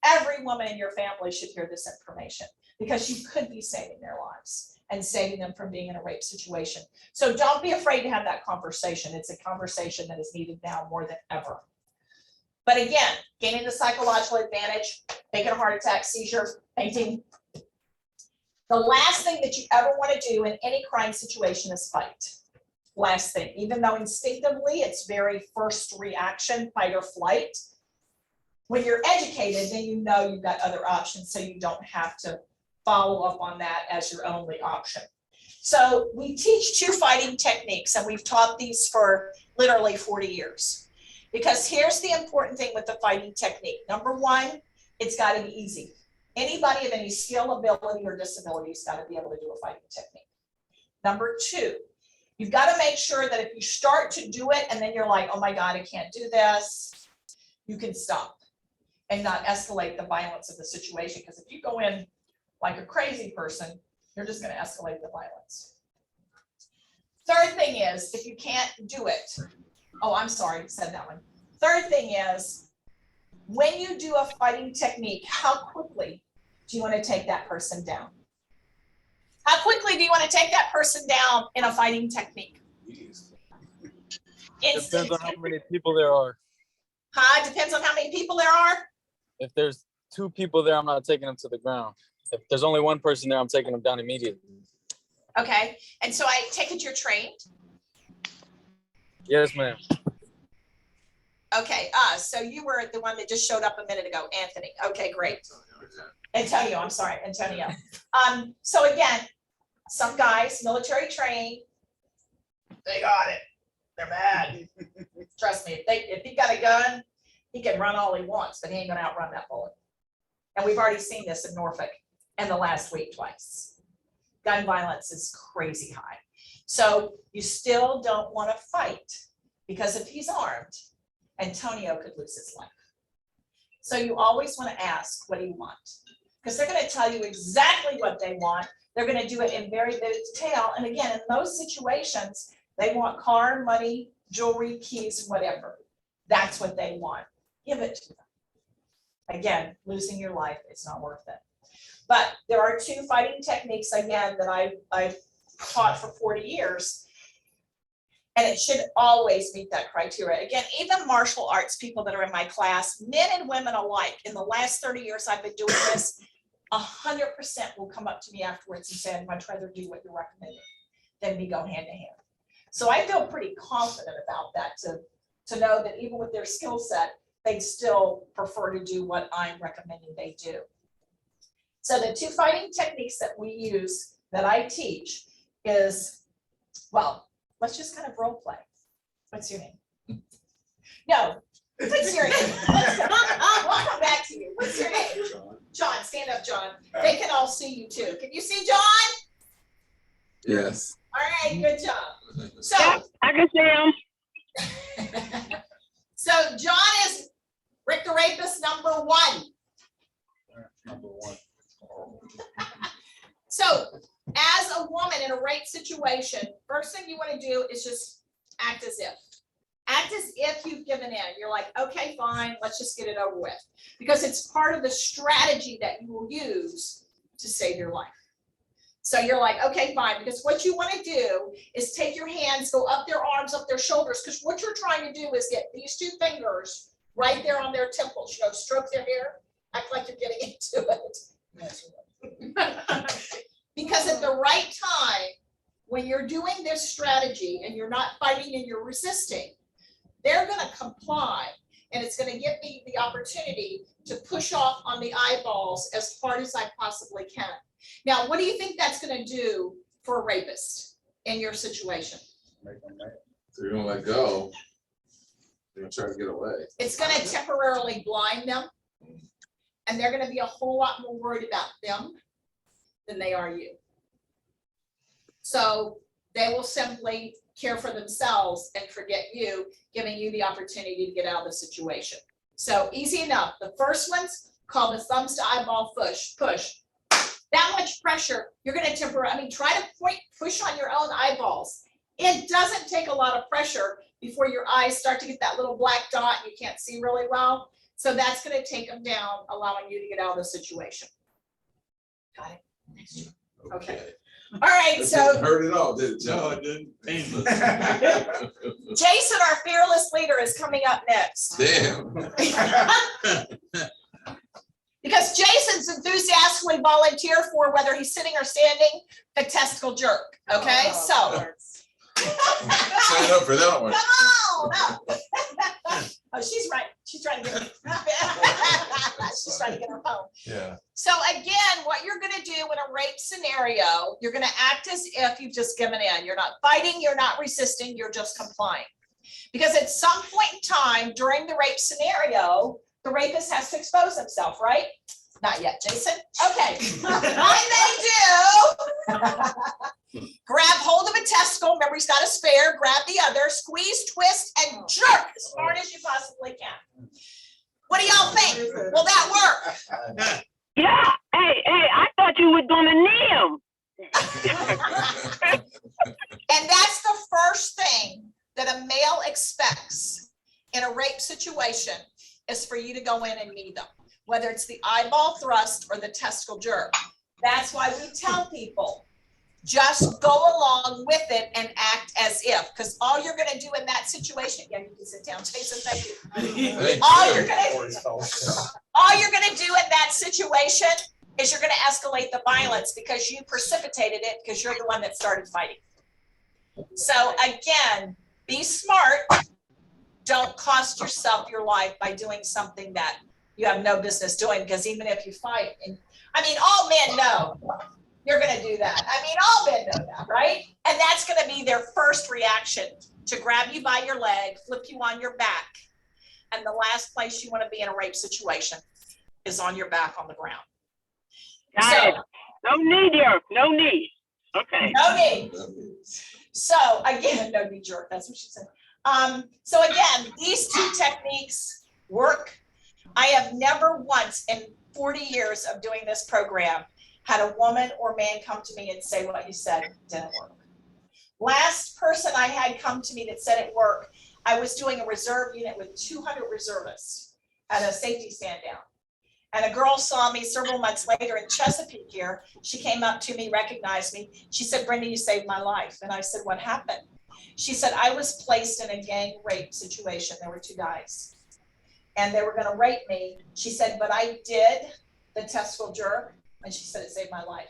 Every woman in your family should hear this information, because you could be saving their lives and saving them from being in a rape situation. So don't be afraid to have that conversation. It's a conversation that is needed now more than ever. But again, gaining the psychological advantage, faking a heart attack, seizure, fainting. The last thing that you ever want to do in any crime situation is fight. Last thing, even though instinctively it's very first reaction, fight or flight, When you're educated, then you know you've got other options, so you don't have to follow up on that as your only option. So we teach 2 fighting techniques, and we've taught these for literally 40 years. Because here's the important thing with the fighting technique. Number 1, it's got to be easy. Anybody of any skill, ability, or disability has got to be able to do a fighting technique. Number 2, you've got to make sure that if you start to do it and then you're like, oh my God, I can't do this, you can stop and not escalate the violence of the situation. Because if you go in like a crazy person, you're just going to escalate the violence. Third thing is, if you can't do it, oh, I'm sorry, said that one. Third thing is, when you do a fighting technique, how quickly do you want to take that person down? How quickly do you want to take that person down in a fighting technique? Depends on how many people there are. Depends on how many people there are. If there's 2 people there, I'm not taking them to the ground. If there's only 1 person there, I'm taking them down immediately. Okay, and so I take it you're trained. Yes, ma'am. Okay, so you were the one that just showed up a minute ago, Anthony. Okay, great. Antonio, I'm sorry, Antonio. So again, some guys, military trained, they got it. They're mad. Trust me, if he got a gun, he can run all he wants, but he ain't gonna outrun that bullet. And we've already seen this in Norfolk in the last week twice. Gun violence is crazy high. So you still don't want to fight, because if he's armed, Antonio could lose his life. So you always want to ask, what do you want? Because they're going to tell you exactly what they want. They're going to do it in very vivid detail. And again, in those situations, they want car, money, jewelry, keys, whatever. That's what they want. Give it to them. Again, losing your life is not worth it. But there are 2 fighting techniques, again, that I've taught for 40 years. And it should always meet that criteria. Again, even martial arts people that are in my class, men and women alike, in the last 30 years I've been doing this, 100% will come up to me afterwards and say, I'd much rather do what you're recommending than me go hand to hand. So I feel pretty confident about that, to know that even with their skill set, they'd still prefer to do what I'm recommending they do. So the 2 fighting techniques that we use, that I teach, is, well, let's just kind of role play. What's your name? No, what's your name? We'll come back to you. What's your name? John, stand up, John. They can all see you too. Can you see John? Yes. All right, good job. So, Yeah, I can see him. so John is Rick the Rapist number 1. Number 1. So, as a woman in a rape situation, first thing you want to do is just act as if. Act as if you've given in. You're like, okay, fine, let's just get it over with. Because it's part of the strategy that you will use to save your life. So you're like, okay, fine, because what you want to do is take your hands, go up their arms, up their shoulders, because what you're trying to do is get these 2 fingers right there on their temples, you know, stroke their hair, act like you're getting into it. Because at the right time, when you're doing this strategy and you're not fighting and you're resisting, they're going to comply, and it's going to give me the opportunity to push off on the eyeballs as hard as I possibly can. Now, what do you think that's going to do for a rapist in your situation? Make them mad. So you're gonna let go. They're gonna try to get away. It's going to temporarily blind them, and they're going to be a whole lot more worried about them than they are you. So they will simply care for themselves and forget you, giving you the opportunity to get out of the situation. So easy enough. The first one's called the thumbs to eyeball push. That much pressure, you're going to try to push on your own eyeballs. It doesn't take a lot of pressure before your eyes start to get that little black dot and you can't see really well. So that's going to take them down, allowing you to get out of the situation. Got it? Next. Okay. All right, That so didn't hurt at all, did it, No, John? it didn't. Painless. Jason, our fearless leader, is coming up next. Damn. Because Jason's enthusiastically volunteered for, whether he's sitting or standing, the testicle jerk, okay? So. Sign up for that one. Come on, no. Oh, she's right. She's trying to get she's trying to get her phone. Yeah. So again, what you're gonna do in a rape scenario, you're gonna act as if you've just given in. You're not fighting, you're not resisting, you're just complying. Because at some point in time during the rape scenario, the rapist has to expose himself, right? Not yet, Jason. Okay. What they do, grab hold of a testicle. Remember, he's got a spare. Grab the other, squeeze, twist, and jerk as hard as you possibly can. What do y'all think? Will that work? Yeah. Hey, I thought you were gonna knee him. And that's the first thing that a male expects in a rape situation is for you to go in and knee them, whether it's the eyeball thrust or the testicle jerk. That's why we tell people, just go along with it and act as if, because all you're gonna do in that situation, yeah, you can sit down, Jason, thank you. All you're gonna do in that situation is you're gonna escalate the violence because you precipitated it because you're the one that started fighting. So again, be smart. Don't cost yourself your life by doing something that you have no business doing, because even if you fight, and I mean, all men know you're gonna do that. I mean, all men know that, right? And that's gonna be their first reaction, to grab you by your leg, flip you on your back. And the last place you wanna be in a rape situation is on your back on the ground. Got it. No knee jerk, no knee. Okay. No need. So again, no knee jerk, that's what she said. So again, these two techniques work. I have never once in 40 years of doing this program had a woman or man come to me and say what you said didn't work. Last person I had come to me that said it worked, I was doing a reserve unit with 200 reservists at a safety stand down. And a girl saw me several months later in Chesapeake here. She came up to me, recognized me. She said, Brenda, you saved my life. And I said, what happened? She said, I was placed in a gang rape situation. There were two guys and they were gonna rape me. She said, but I did the testicle jerk. And she said, it saved my life.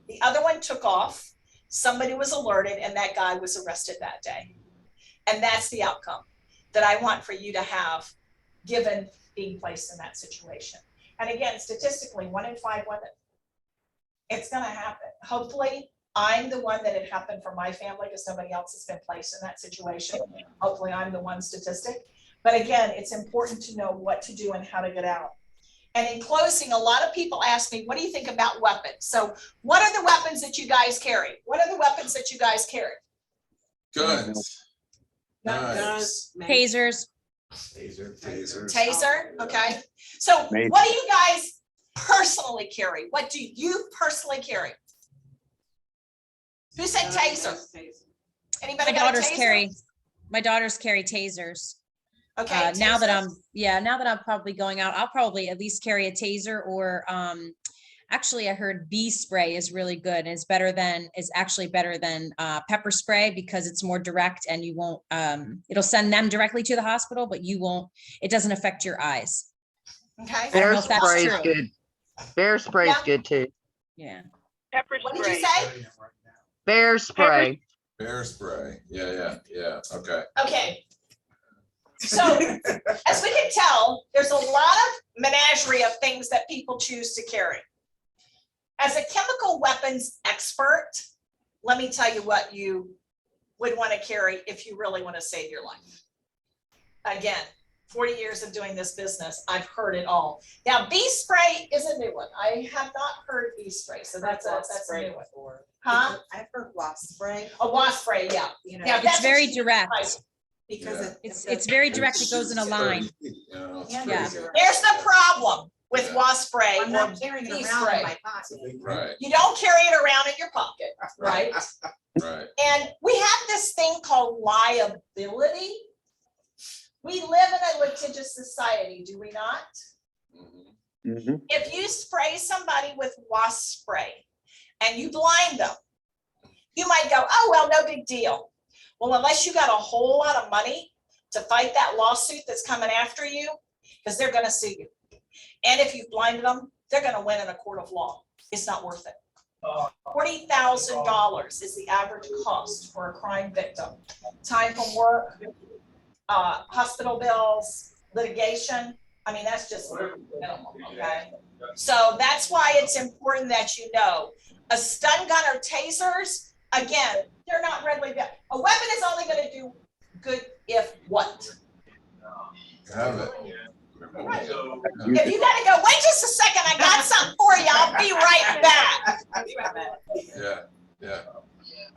The other one took off. Somebody was alerted and that guy was arrested that day. And that's the outcome that I want for you to have given being placed in that situation. And again, statistically, 1 in 5 women, it's gonna happen. Hopefully, I'm the one that it happened for my family because nobody else has been placed in that situation. Hopefully, I'm the one statistic. But again, it's important to know what to do and how to get out. And in closing, a lot of people ask me, what do you think about weapons? So what are the weapons that you guys carry? What are the weapons that you guys carry? Guns. Knives. Tasers. Taser, okay. So what do you guys personally carry? What do you personally carry? Who said taser? Anybody My got a daughters taser? my daughters carry tasers. Okay. Now that tasers. now that I'm probably going out, I'll probably at least carry a taser or, actually I heard bee spray is really good. And is actually better than pepper spray because it's more direct and you won't, it'll send them directly to the hospital, but it doesn't affect your eyes. Okay. I don't Bear know if that's spray is true. good. Bear spray is Yeah. good too. Yeah. Pepper What did you spray. say? Bear spray. Bear spray. Yeah. Okay. Okay. So as we can tell, there's a lot of menagerie of things that people choose to carry. As a chemical weapons expert, let me tell you what you would want to carry if you really want to save your life. Again, 40 years of doing this business, I've heard it all. Now, bee spray is a new one. I have not heard bee spray, so that's a new one. Huh? I've heard wasp spray, A wasp spray, yeah. you know. Yeah, It's that's what very she- direct. right. Because It's very direct. It goes in a line. Yeah. Yeah. There's the problem with Yeah. wasp spray. I'm not carrying bee it around spray. in my pocket. Right. You don't carry it around in your pocket, right? Right. And we have this thing called liability. We live in a litigious society, do we not? Mhm. If you spray somebody with wasp spray and you blind them, you might go, oh, well, no big deal. Well, unless you got a whole lot of money to fight that lawsuit that's coming after you, because they're gonna sue you. And if you blinded them, they're gonna win in a court of law. It's not worth it. $40,000 is the average cost for a crime victim. Time from work, hospital bills, litigation, I mean, that's just minimum, okay? So that's why it's important that you know, a stun gun or tasers, again, they're not readily available. A weapon is only gonna do good if what? Have it. Right. If you gotta go, wait just a second, I got something for you, I'll be right back. Yeah, yeah.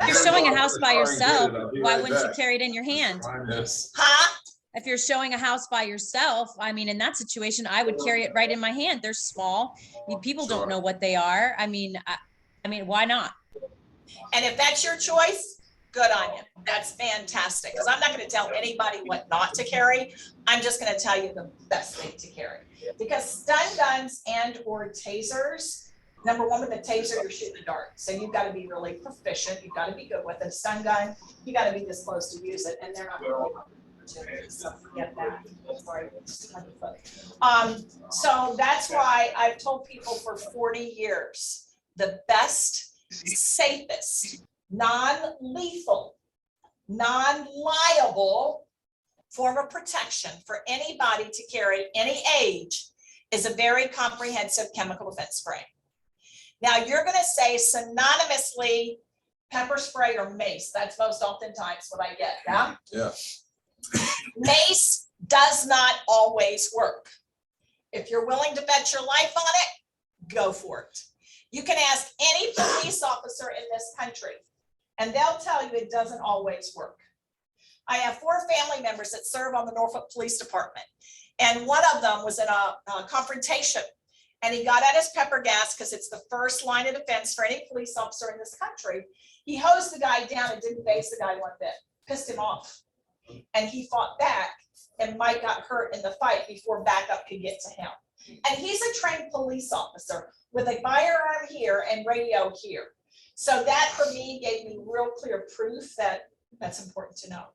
If you're showing a house by yourself, why wouldn't you carry it in your hand? Yes. Huh? If you're showing a house by yourself, I mean, in that situation, I would carry it right in my hand. They're small. People Sure. don't know what they are. I mean, why not? And if that's your choice, good on you. That's fantastic. Because I'm not going to tell anybody what not to carry. I'm just going to tell you the best thing to carry. Because stun guns and or tasers, number one, with a taser, you're shooting a dart. So you've got to be really proficient. You've got to be good with a stun gun. You got to be this close to use it. And they're not really so forget that. Sorry, just 100 foot. So that's why I've told people for 40 years, the best, safest, non-lethal, non-liable form of protection for anybody to carry any age is a very comprehensive chemical defense spray. Now you're going to say synonymously pepper spray or mace. That's most oftentimes what I get. Yeah. Yeah. Mace does not always work. If you're willing to bet your life on it, go for it. You can ask any police officer in this country, and they'll tell you it doesn't always work. I have 4 family members that serve on the Norfolk Police Department, and one of them was in a confrontation, and he got out his pepper gas because it's the first line of defense for any police officer in this country. He hosed the guy down and didn't face the guy one bit, pissed him off. And he fought back, and Mike got hurt in the fight before backup could get to him. And he's a trained police officer with a firearm here and radio here. So that for me gave me real clear proof that that's important to know.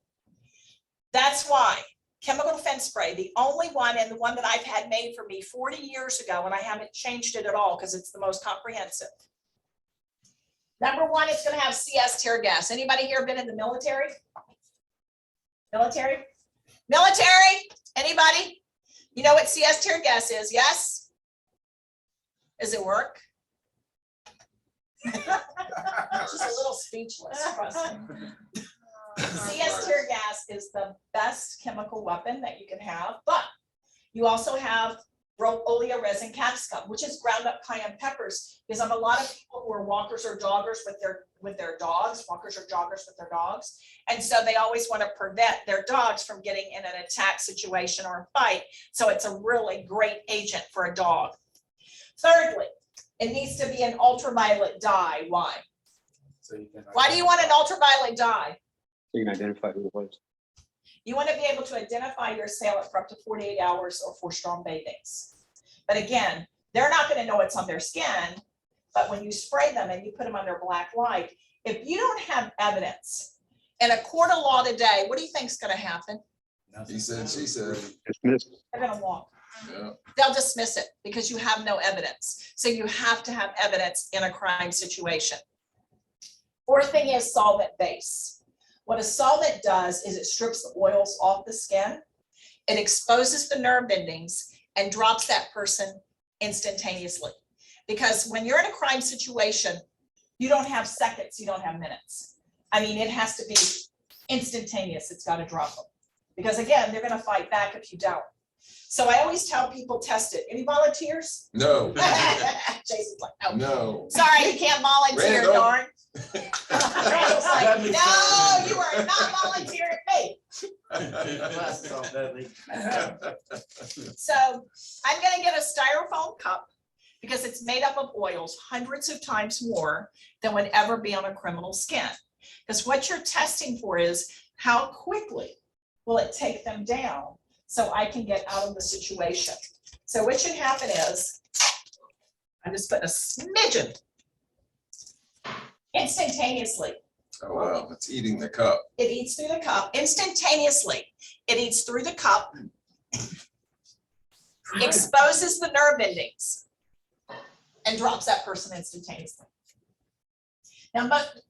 That's why chemical defense spray, the only one and the one that I've had made for me 40 years ago, and I haven't changed it at all because it's the most comprehensive. Number one, it's going to have CS tear gas. Anybody here been in the military? Military? Military? Anybody? You know what CS tear gas is, yes? Does it work? Just a little speechless, trust me. CS tear gas is the best chemical weapon that you can have, but you also have oleoresin capsicum, which is ground up cayenne peppers, because I'm a lot of people who are walkers or joggers with their dogs, walkers or joggers with their dogs. And so they always want to prevent their dogs from getting in an attack situation or a fight. So it's a really great agent for a dog. Thirdly, it needs to be an ultraviolet dye. Why? So you can Why do you want an ultraviolet dye? So you can identify who it was. You want to be able to identify your assailant for up to 48 hours or for strong bathings. But again, they're not going to know it's on their skin, but when you spray them and you put them under black light, if you don't have evidence in a court of law today, what do you think is going to happen? He said, she said. Dismissed. They're going to walk. Yeah. They'll dismiss it because you have no evidence. So you have to have evidence in a crime situation. Fourth thing is solvent base. What a solvent does is it strips the oils off the skin. It exposes the nerve endings and drops that person instantaneously. Because when you're in a crime situation, you don't have seconds, you don't have minutes. I mean, it has to be instantaneous. It's got to drop them. Because again, they're going to fight back if you don't. So I always tell people, test it. Any volunteers? No. Jason's like, no. No. Sorry, you can't volunteer, Randall. darn. Randall's like, no, you are not volunteering me. So I'm gonna get a styrofoam cup because it's made up of oils hundreds of times more than would ever be on a criminal's skin. Because what you're testing for is how quickly will it take them down so I can get out of the situation. So what should happen is, I'm just putting a smidgen instantaneously. Oh, wow, it's eating the cup. It eats through the cup instantaneously. It eats through the cup, exposes the nerve endings, and drops that person instantaneously. Now, but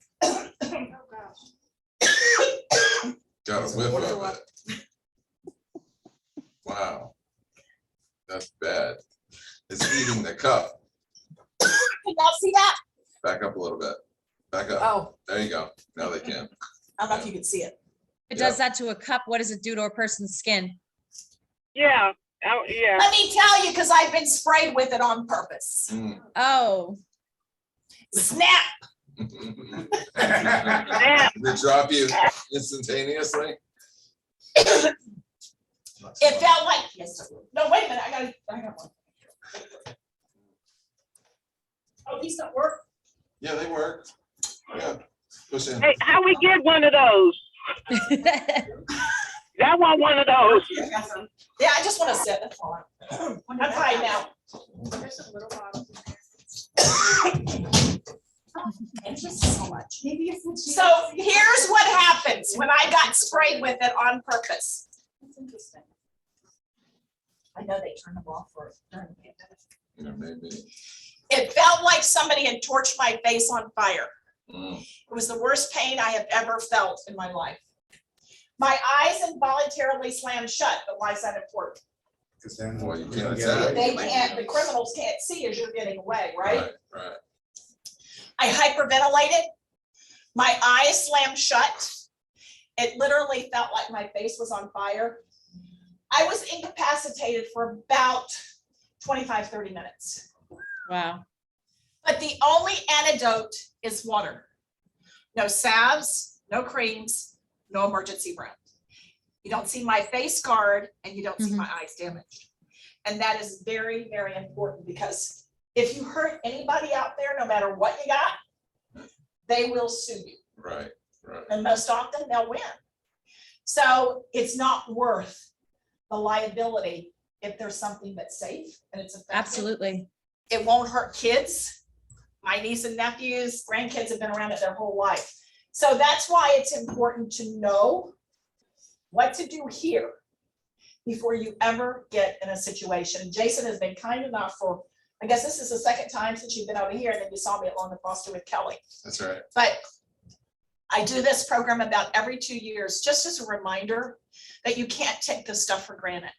Got a whiff of it. Wow. That's bad. It's eating the cup. Can y'all see that? Back up a little bit. Back up. Oh, There you go. Now they can. I don't know if you can see it. If it does that to a cup, what does it do to a person's skin? Yeah, yeah. Let me tell you, because I've been sprayed with it on purpose. Mm. Oh, Snap. Yeah. They drop you instantaneously. It felt like, yes, no, wait a minute, I got one. Oh, these don't work? Yeah, they work. Yeah. Push in. Hey, how we get one of those? I want one of those. Yeah, I just want to sit, that's all. I'm fine now. Thank you so much. So here's what happens when I got sprayed with it on purpose. That's interesting. I know they turned them off for during the pandemic. Yeah, maybe. It felt like somebody had torched my face on fire. Mm. It was the worst pain I have ever felt in my life. My eyes involuntarily slammed shut, but why is that important? Because then. Well, you we can't don't get attack. it. They can't, the criminals can't see as you're getting away, right? Right. I hyperventilated. My eyes slammed shut. It literally felt like my face was on fire. I was incapacitated for about 25, 30 minutes. wow. But the only antidote is water. No salves, no creams, no emergency room. You don't see my face scarred and you don't see my eyes damaged. And that is very, very important because if you hurt anybody out there, no matter what you got, they will sue you. Right. And most often they'll win. So it's not worth the liability if there's something that's safe and it's effective. Absolutely. It won't hurt kids. My niece and nephews, grandkids have been around it their whole life. So that's why it's important to know what to do here before you ever get in a situation. Jason has been kind enough for, I guess this is the second time since you've been over here, and then you saw me at Long and Foster with Kelly. That's right. But I do this program about every 2 years, just as a reminder that you can't take this stuff for granted.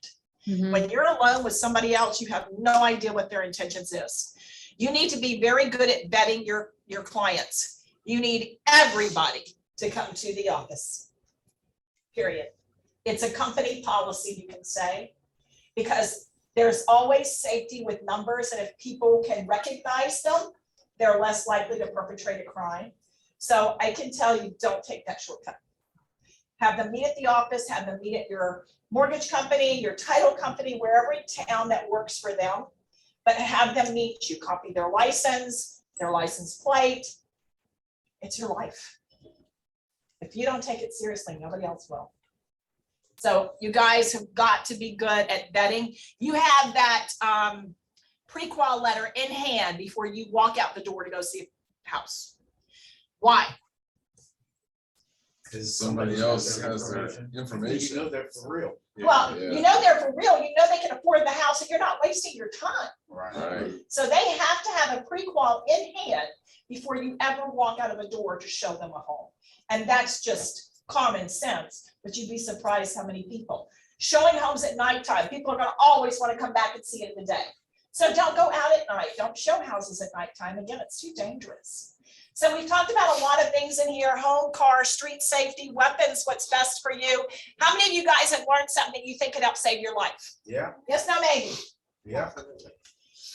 Mhm. When you're alone with somebody else, you have no idea what their intentions is. You need to be very good at vetting your clients. You need everybody to come to the office, period. It's a company policy, you can say, because there's always safety with numbers, and if people can recognize them, they're less likely to perpetrate a crime. So I can tell you, don't take that shortcut. Have them meet at the office, have them meet at your mortgage company, your title company, wherever in town that works for them. But have them meet you, copy their license plate. It's your life. If you don't take it seriously, nobody else will. So you guys have got to be good at vetting. You have that pre-qual letter in hand before you walk out the door to go see a house. Why? Because Somebody else has their You information. know they're for real. Well, Yeah. you know they're for real. You know they can afford the house and you're not wasting your time. Right. So they have to have a pre-qual in hand before you ever walk out of a door to show them a home. And that's just common sense, but you'd be surprised how many people. Showing homes at nighttime, people are gonna always wanna come back and see it in the day. So don't go out at night, don't show houses at nighttime. Again, it's too dangerous. So we've talked about a lot of things in here: home, car, street safety, weapons, what's best for you. How many of you guys have learned something you think could help save your life? Yeah, Yes, no, maybe. yeah.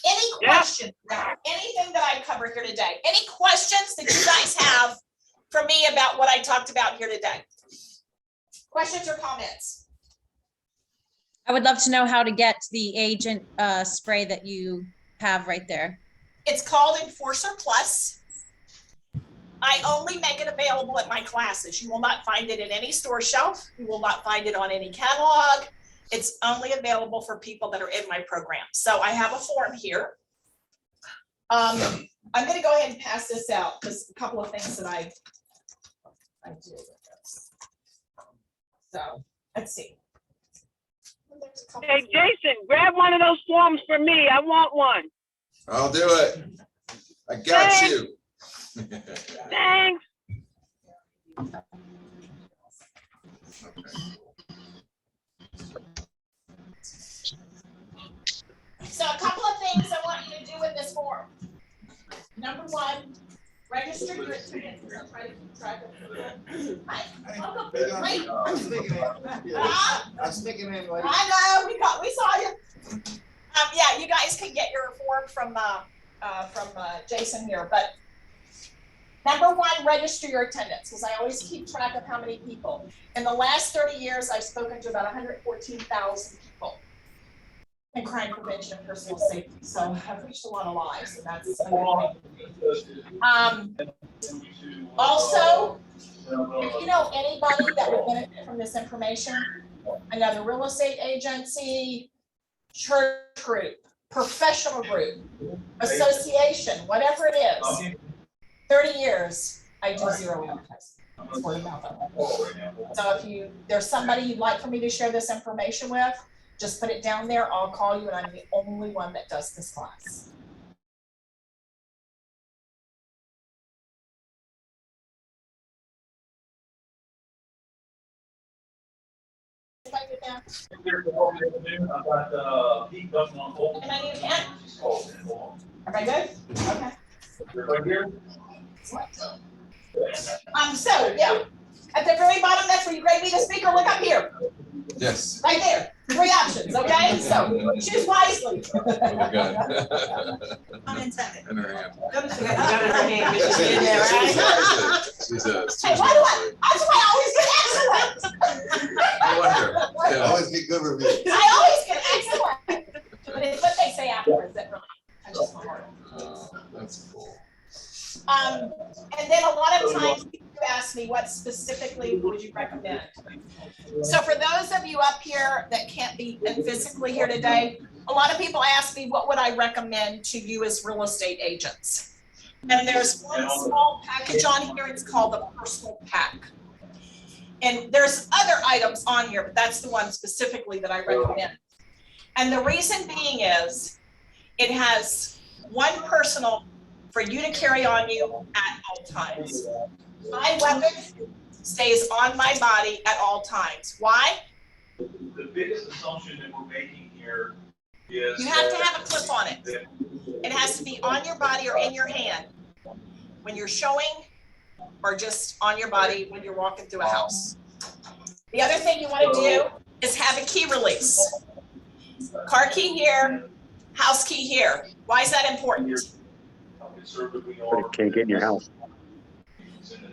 Any questions about anything that I covered here today? Any questions that you guys have for me about what I talked about here today? Questions or comments? I would love to know how to get the agent spray that you have right there. It's called Enforcer Plus. I only make it available at my classes. You will not find it in any store shelf. You will not find it on any catalog. It's only available for people that are in my program. So I have a form here. I'm going to go ahead and pass this out because a couple of things that I do with this. So let's see. There's a couple Hey, of- Jason, grab one of those forms for me. I want one. I'll do it. I got you. Thanks. So a couple of things I want you to do with this form. Number one, register your attendance. I'm trying to keep track of. Hi, welcome. Wait. I'm sticking in like. I know, we saw you. Yeah, you guys can get your form from Jason here, but number one, register your attendance, because I always keep track of how many people. In the last 30 years, I've spoken to about 114,000 people in crime prevention and personal safety. So I've reached a lot of lives, and that's a good thing. Also, if you know anybody that would benefit from this information, another real estate agency, church group, professional group, association, whatever it is, 30 years, I do zero advertising. It's word of mouth only. So if there's somebody you'd like for me to share this information with, just put it down there. I'll call you, and I'm the only one that does this class. Everybody get down? Can I need a pen? Everybody good? Okay. So yeah, at the very bottom, that's where you grade me the speaker. Look up here, Yes. right there. 3 options, okay? So choose wisely. Oh, good. Unintended. In her hand. She says. Hey, why do that's why I always get excellent. I wonder. Yeah. Always get good reviews. I always get excellent. But it's what they say afterwards that really touches my heart. That's cool. And then a lot of times people ask me, what specifically would you recommend? So for those of you up here that can't be physically here today, a lot of people ask me, what would I recommend to you as real estate agents? And there's one small package on here, it's called the personal pack. And there's other items on here, but that's the one specifically that I recommend. And the reason being is, it has one personal for you to carry on you at all times. My weapon stays on my body at all times. Why? The biggest assumption that we're making here is you have to have a clip on it. It has to be on your body or in your hand when you're showing, or just on your body when you're walking through a house. The other thing you want to do is have a key release. Car key here, house key here. Why is that important? but it can't get in your house.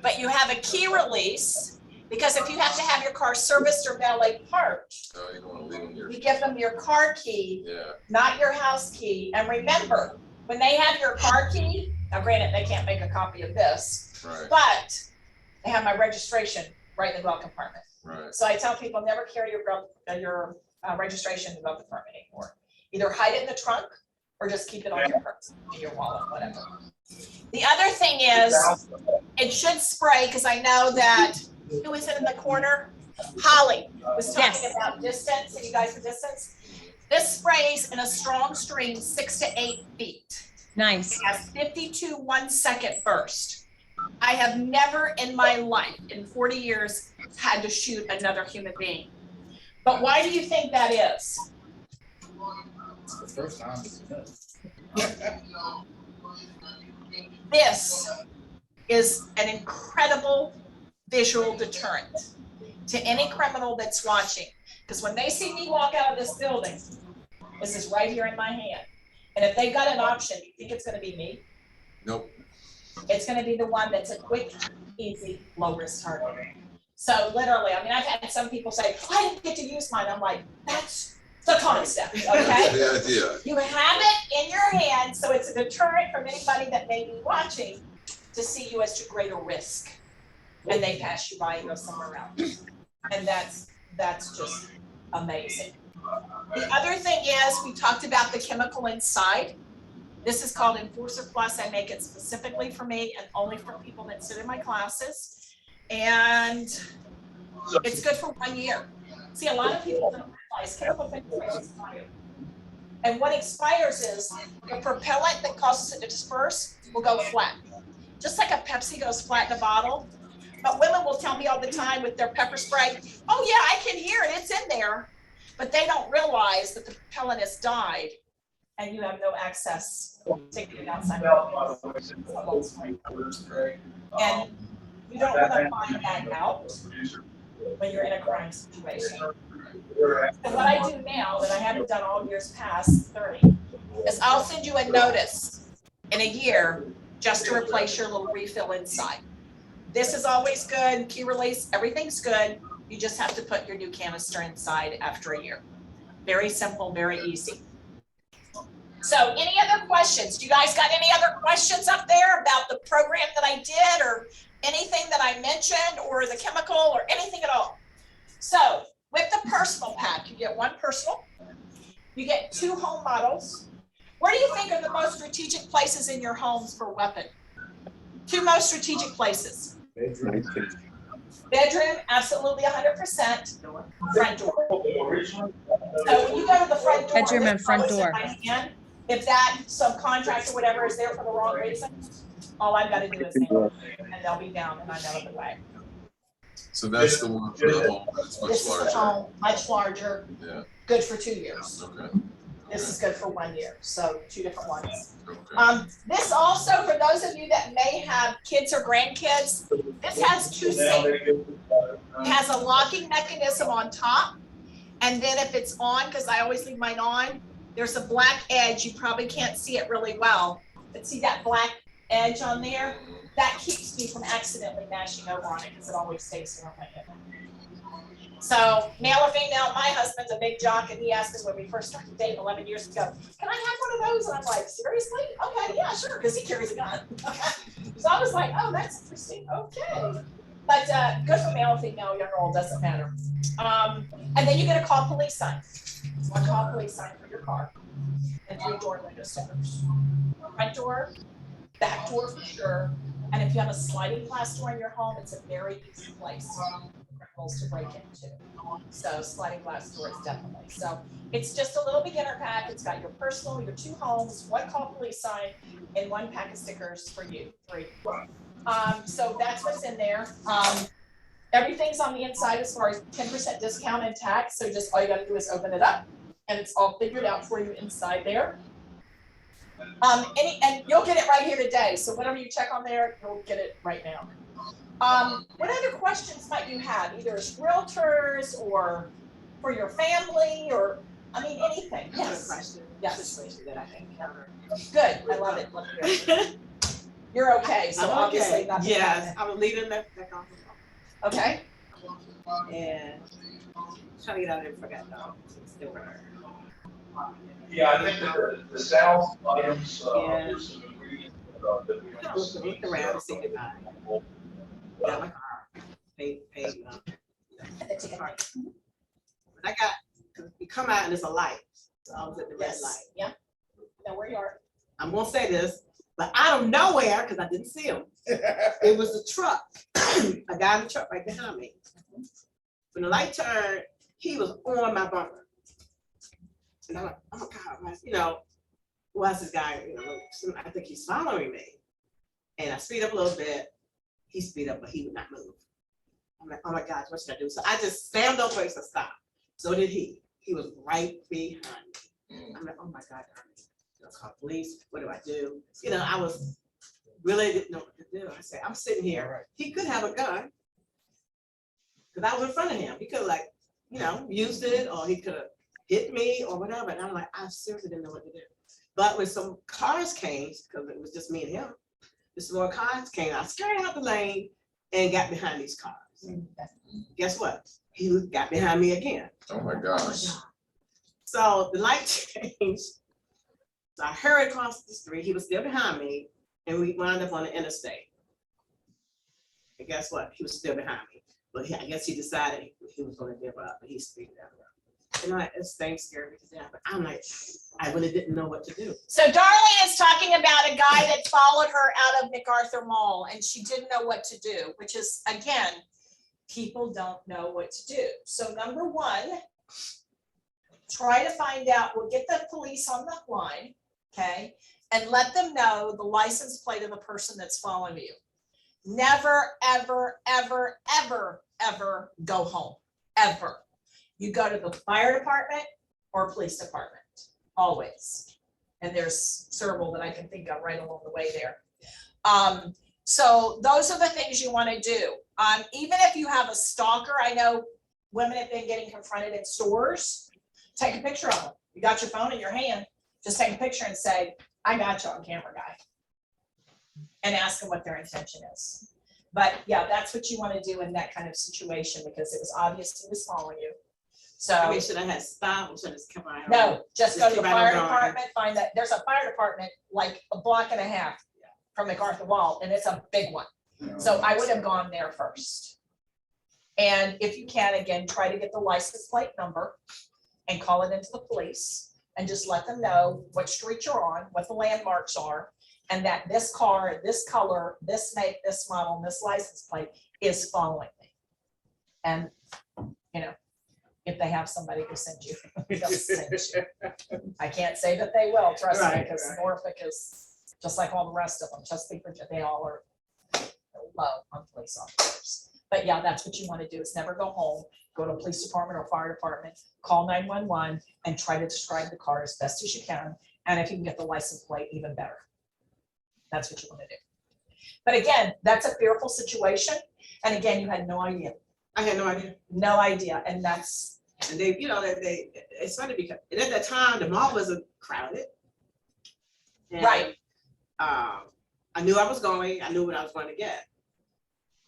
But you have a key release, because if you have to have your car serviced or valet parked, Oh, you don't want to leave them here. you give them your car key, Yeah. not your house key. And remember, when they have your car key, now granted, they can't make a copy of this, Right. but they have my registration right in the glove compartment. Right. So I tell people, never carry your registration in the glove compartment anymore. Either hide it in the trunk or just keep it on your purse, in your wallet, whatever. The other thing is, it should spray, because I know that, who is it in the corner? Holly was talking Yes. about distance, and you guys are distance. This sprays in a strong stream 6 to 8 feet. Nice. It has 52 1-second burst. I have never in my life, in 40 years, had to shoot another human being. But why do you think that is? The first time. This is an incredible visual deterrent to any criminal that's watching. Because when they see me walk out of this building, this is right here in my hand. And if they got an option, you think it's going to be me? Nope. It's going to be the one that's a quick, easy, low risk target. So literally, I mean, I've had some people say, oh, I didn't get to use mine. I'm like, that's the concept, okay? That's the idea. You have it in your hand, so it's a deterrent from anybody that may be watching to see you as to greater risk. And they pass you by and go somewhere else. And that's just amazing. The other thing is, we talked about the chemical inside. This is called Enforcer Plus. I make it specifically for me and only for people that sit in my classes. And it's good for 1 year. See, a lot of people don't realize chemical things expire. And what expires is the propellant that causes it to disperse will go flat. Just like a Pepsi goes flat in a bottle. But women will tell me all the time with their pepper spray, oh yeah, I can hear it, it's in there. But they don't realize that the propellant has died and you have no access to get it outside. And you don't want to find that out when you're in a crime situation. And what I do now, that I haven't done all years past 30, is I'll send you a notice in a year just to replace your little refill inside. This is always good, key release, everything's good. You just have to put your new canister inside after a year. Very simple, very easy. So any other questions? Do you guys got any other questions up there about the program that I did or anything that I mentioned or the chemical or anything at all? So with the personal pack, you get one personal, you get 2 home models. Where do you think are the most strategic places in your homes for weapon? 2 most strategic places. Bedroom, absolutely 100%. Front door. So when you go to the front door. Bedroom and front door. If that subcontractor, whatever, is there for the wrong reason, all I've got to do is handle it, and they'll be down and I'm out of the way. So that's the one for the home, that's much This is the larger. home, much larger, Yeah, good for 2 years. okay, This is good for 1 year, so 2 different ones. okay. This also, for those of you that may have kids or grandkids, this has 2 safety. It has a locking mechanism on top. And then if it's on, because I always leave mine on, there's a black edge. You probably can't see it really well, but see that black edge on there? That keeps me from accidentally mashing over on it because it always stays there on my hip. So male or female, my husband's a big jock and he asked me when we first started dating 11 years ago, can I have one of those? And I'm like, seriously? Okay, yeah, sure, because he carries a gun. So I was like, oh, that's interesting, okay. But good for male, female, young or old, doesn't matter. And then you get a call police sign. 1 call police sign for your car. And 3 door window stickers. Front door, back door for sure. And if you have a sliding glass door in your home, it's a very easy place for criminals to break into. So sliding glass doors definitely. So it's just a little beginner pack. It's got your personal, your 2 homes, 1 call police sign, and 1 pack of stickers for you, 3. So that's what's in there. Everything's on the inside as far as 10% discount and tax. So just all you gotta do is open it up and it's all figured out for you inside there. And you'll get it right here today. So whatever you check on there, you'll get it right now. What other questions might you have, either as realtors or for your family or, I mean, anything? Yes. Yes. That I encountered. Good. I love it. Love to hear it. You're okay. So obviously nothing. Yes, I was leaving back on. Okay. And trying to get out of there, forgot though. Yeah, I think that the south items, Yeah. there's some ingredients that we have. Look around and say goodbye. Got my car, paid, But I got, cause you come out and there's a light, so I was at the red Yes. light. Yeah. Know where you are. I'm gonna say this, but out of nowhere, cause I didn't see him, it was a truck, a guy in the truck right behind me. When the light turned, he was on my bumper. And I'm like, oh my God, you know, what's this guy, you know, I think he's following me. And I speed up a little bit, he speed up, but he would not move. I'm like, oh my gosh, what should I do? So I just slammed on brakes and stopped. So did he. He was right behind me. I'm like, oh my God, darn it. I'll call police. What do I do? You know, I was really didn't know what to do. I said, I'm sitting here. He could have a gun. Because I was in front of him. He could have, like, you know, used it, or he could have hit me or whatever. And I'm like, I seriously didn't know what to do. But when some cars came, because it was just me and him, some more cars came, I scurried out the lane and got behind these cars. Guess what? He got behind me again. Oh my gosh. So the light changed. So I hurried across the street. He was still behind me, and we wound up on the interstate. And guess what? He was still behind me. But I guess he decided he was going to give up, and he speeded down the road. And this thing scared me to death. But I'm like, I really didn't know what to do. So Darlene is talking about a guy that followed her out of MacArthur Mall and she didn't know what to do, which is, again, people don't know what to do. So number one, try to find out, we'll get the police on the line, okay? And let them know the license plate of the person that's following you. Never, ever, ever, ever, ever go home, ever. You go to the fire department or police department, always. And there's several that I can think of right along the way there. So those are the things you want to do. Even if you have a stalker, I know women have been getting confronted in stores. Take a picture of them. You got your phone in your hand, just take a picture and say, I got you on camera, guy. And ask them what their intention is. But yeah, that's what you want to do in that kind of situation because it was obvious he was following you. So. I mean, should I have stopped or should I just come out? No, just go to the keep out fire of the garden. department, find that, there's a fire department like a block and a half from MacArthur Wall, and it's a big one. So I would have gone there first. And if you can, again, try to get the license plate number and call it into the police and just let them know what street you're on, what the landmarks are, and that this car, this color, this make, this model, and this license plate is following me. And, you know, if they have somebody to send you, they'll send you. I can't say that they will, trust me, Right, because right. Norfolk is just like all the rest of them, Chesapeake, Virginia, they all are low on police officers. But yeah, that's what you want to do is never go home, go to a police department or fire department, call 911 and try to describe the car as best as you can. And if you can get the license plate, even better. That's what you want to do. But again, that's a fearful situation. And again, you had no idea. I had no idea. No idea. And that's, And they, you know, it's funny because at that time, the mall wasn't crowded. And, right. I knew I was going, I knew what I was going to get.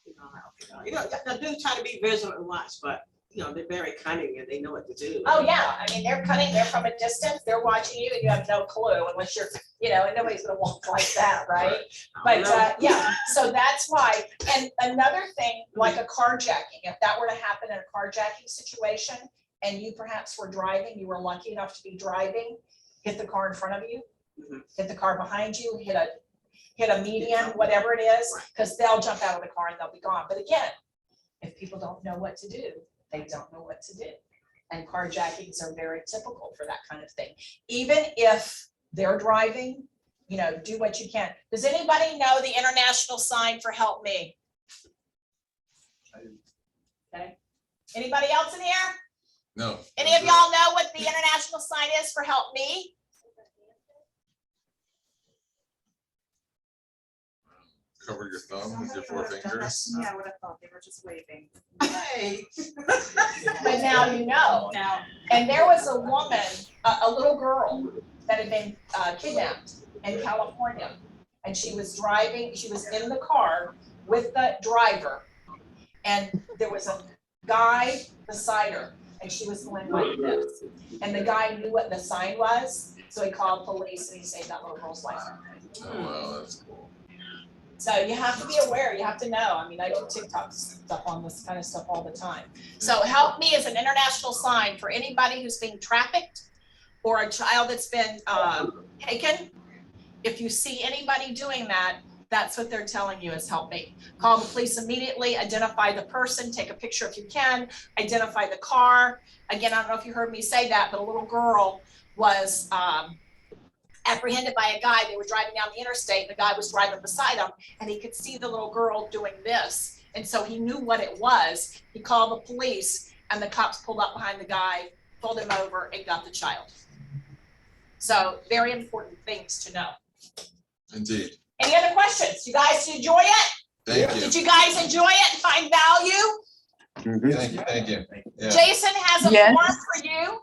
You know, I do try to be vigilant and watch, but you know, they're very cunning and they know what to do. Oh, yeah. I mean, they're cutting, they're from a distance, they're watching you and you have no clue unless you're, you know, and nobody's gonna walk like that, right? But yeah, so that's why. And another thing, like a carjacking, if that were to happen in a carjacking situation and you perhaps were driving, you were lucky enough to be driving, hit the car in front of you, hit the car behind you, hit a median, whatever it is, because they'll jump out of the car and they'll be gone. But again, if people don't know what to do, they don't know what to do. And carjackings are very typical for that kind of thing. Even if they're driving, you know, do what you can. Does anybody know the international sign for help me? Okay. Anybody else in here? No. Any of y'all know what the international sign is for help me? Cover your thumb with your 4 fingers. Yeah, I would have thought they were just waving. Hey. But now you know. Now, And there was a woman, a little girl that had been kidnapped in California. And she was driving, she was in the car with the driver. And there was a guy beside her and she was going like this. And the guy knew what the sign was. So he called police and he saved that little girl's life. Oh, wow, that's cool. So you have to be aware, you have to know. I mean, I do TikTok stuff on this kind of stuff all the time. So help me is an international sign for anybody who's being trafficked or a child that's been taken. If you see anybody doing that, that's what they're telling you is help me. Call the police immediately, identify the person, take a picture if you can, identify the car. Again, I don't know if you heard me say that, but a little girl was apprehended by a guy. They were driving down the interstate. The guy was driving beside them and he could see the little girl doing this. And so he knew what it was. He called the police and the cops pulled up behind the guy, pulled him over and got the child. So very important things to know. Indeed. Any other questions? You guys enjoy it? Thank you. Did you guys enjoy it and find value? Thank you. Thank you. Yeah. Jason has a Yes. form for you,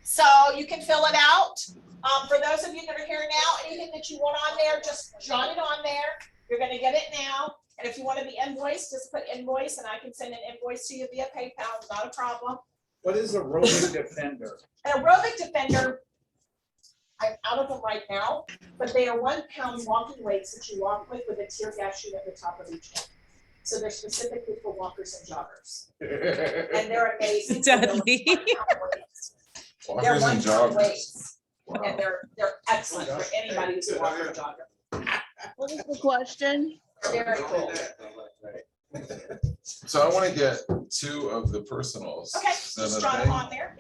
so you can fill it out. For those of you that are here now, anything that you want on there, just jot it on there. You're gonna get it now. And if you want to be invoiced, just put invoice and I can send an invoice to you via PayPal, it's not a problem. What is a roving defender? An aerobic defender, I'm out of them right now, but they are 1 pound walking weights that you walk with a tear gas chute at the top of each one. So they're specifically for walkers and joggers. And they're amazing. Dudley. They're 1 Walkers and pound joggers. weights. Wow. And they're excellent for anybody who's a walker or jogger. What is the question? Very cool. So I want to get 2 of the personals. Okay, Is that just jot okay? them on there.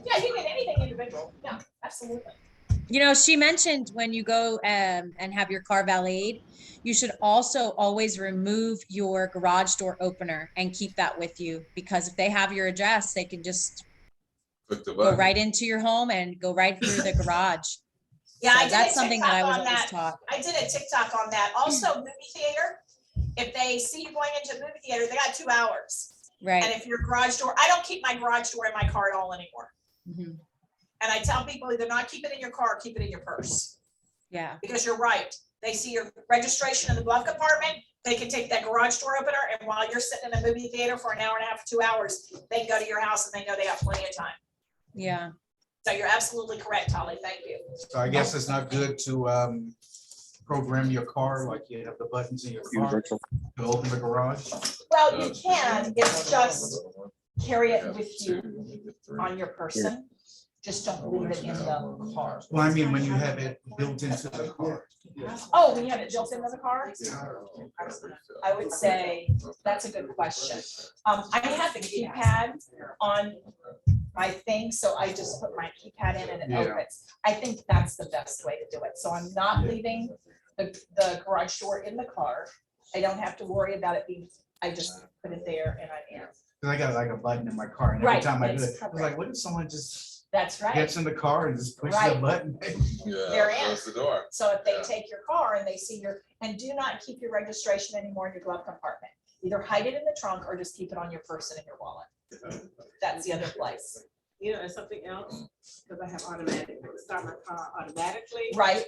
Yeah, you can get anything individual. Yeah, absolutely. You know, she mentioned when you go and have your car valeted, you should also always remove your garage door opener and keep that with you, because if they have your address, they can just Click the go button. right into your home and go right through the garage. Yeah, I So did a that's something that I TikTok was on always that. taught. I did a TikTok on that. Also, movie theater, if they see you going into a movie theater, they got 2 hours. And Right. if your garage door, I don't keep my garage door in my car at all anymore. Mhm. And I tell people either not keep it in your car, or keep it in your purse. Yeah. Because you're right. They see your registration in the glove compartment, they can take that garage door opener, and while you're sitting in a movie theater for an hour and a half, 2 hours, they can go to your house and they know they have plenty of time. Yeah. So you're absolutely correct, Holly. Thank you. So I guess it's not good to program your car, like you have the buttons in your car to open the garage. Well, you can, it's just carry it with you on your person. Just don't leave it in the car. Well, I mean, when you have it built into the car. Oh, we have it built into the car? I would say that's a good question. I have the keypad on my thing, so I just put my keypad in and it Yeah. opens. I think that's the best way to do it. So I'm not leaving the garage door in the car. I don't have to worry about it being, I just put it there and I'm in. Cause I got like a button in my car and every Right, time I do it's it, I was like, what if someone just That's right. gets in the car and just pushes Right. the button? They're Yeah, in. close the door. So if they Yeah. take your car and they see and do not keep your registration anymore in your glove compartment. Either hide it in the trunk or just keep it on your person in your wallet. That's the other place. You know, and something else, because I have automatic, I start my car automatically. Right?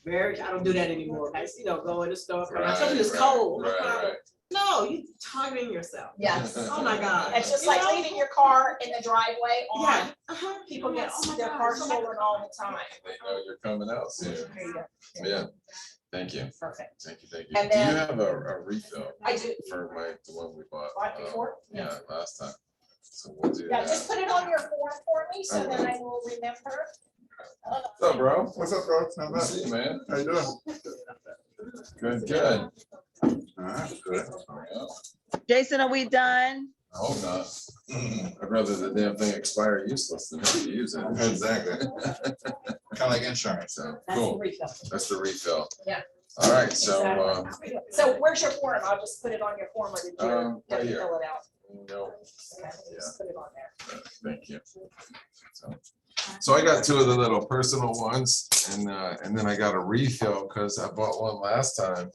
I don't do that anymore. I just, go in the store, Right, especially it's right, cold. right, right. No, you targeting yourself. Yes. Oh, my God. It's just You like know? leaving your car in the driveway Yeah. on. Uh-huh. People get Oh, my their God. cars So my- stolen all the time. They know you're coming out soon. There you go. Yeah, thank you, Perfect. thank you, thank you. And Do you then- have a refill I do. for the one we bought? Bought before? Yeah, last time. So we'll do Yeah, that. just put it on your form for me so I that will. I will remember. What's up, bro? What's up, bro? Not Good to bad. see you, man. How you doing? Good, good. All right, good. Yeah, Jason, are we done? I hope not. I'd rather the damn thing expire useless than have to use it. Exactly. Kind of like insurance. So, That's the cool. refill. That's the refill. Yeah. All right, so, Exactly. So where's your form? I'll just put it on your form or did you right have to here. fill it out? no, Okay, just put it on there. thank you. So I got 2 of the little personal ones and then I got a refill because I bought one last time.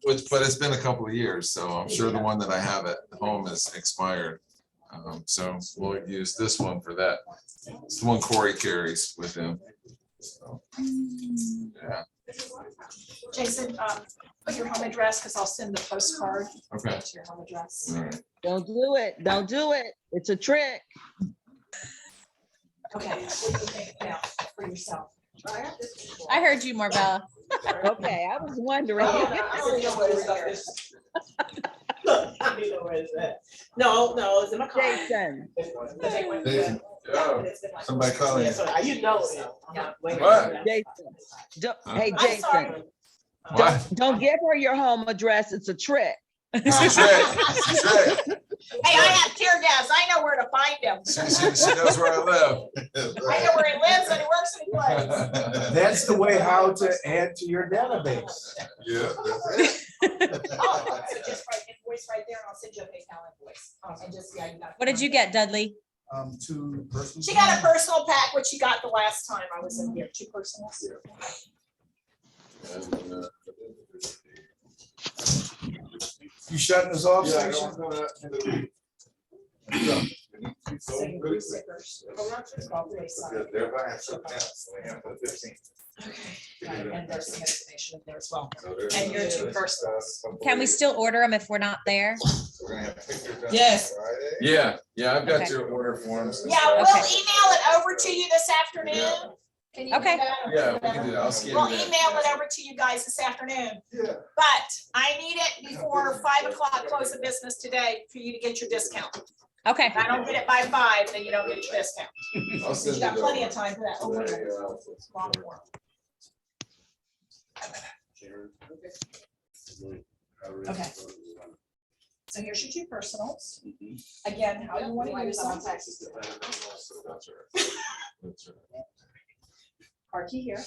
But it's been a couple of years, so I'm sure the one that I have at home is expired. So we'll use this one for that. It's the one Corey carries with him. So, yeah, Jason, put your home address because I'll send the postcard okay. to your home address. All right. Don't do it. Don't do it. It's a trick. Okay, what do you think now for yourself? I heard you, Marvella. Okay, I was wondering. I don't know where this stuff is. Look, I don't know where it's at. No, it's in my car. Jason, Jason, Yo, somebody calling Yeah, you. so you know it. What? Jason. Hey, I'm sorry. Jason, what? don't give her your home address. It's a trick. It's a trick. It's a trick. Hey, I have tear gas. I know where to find him. She knows where I live. I know where he lives and he works and he plays. That's the way how to add to your database. Yeah, that's it. Oh, so just write invoice right there and I'll send you a PayPal invoice. And just, yeah, you got it. What did you get, Dudley? 2 personal. She got a personal pack, which she got the last time I was in here, 2 personals. And, You shutting us off, Yeah, I station? don't know that. Same Good. stickers. Okay, They're buying something else. So they have to 15. right, and there's some information in there as well. So there's- And your 2 personals. Can we still order them if we're not there? So we're gonna have pictures done Yes. Friday. yeah, I've got Okay. your order forms. and Yeah, stuff. we'll Okay. email it over to you this afternoon. Can you do Okay. that? Yeah, we can do that. I'll scan We'll that. email it over to you guys this afternoon, Yeah. but I need it before 5 o'clock close of business today for you to get your discount. Okay. If I don't get it by 5, then you don't get your discount. I'll send You got it plenty of over. time for that. Oh, wait a Today, minute. uh, Wrong form. Okay. So here's your 2 personals. Again, how you want to use them. So that's right. That's right. Car key here.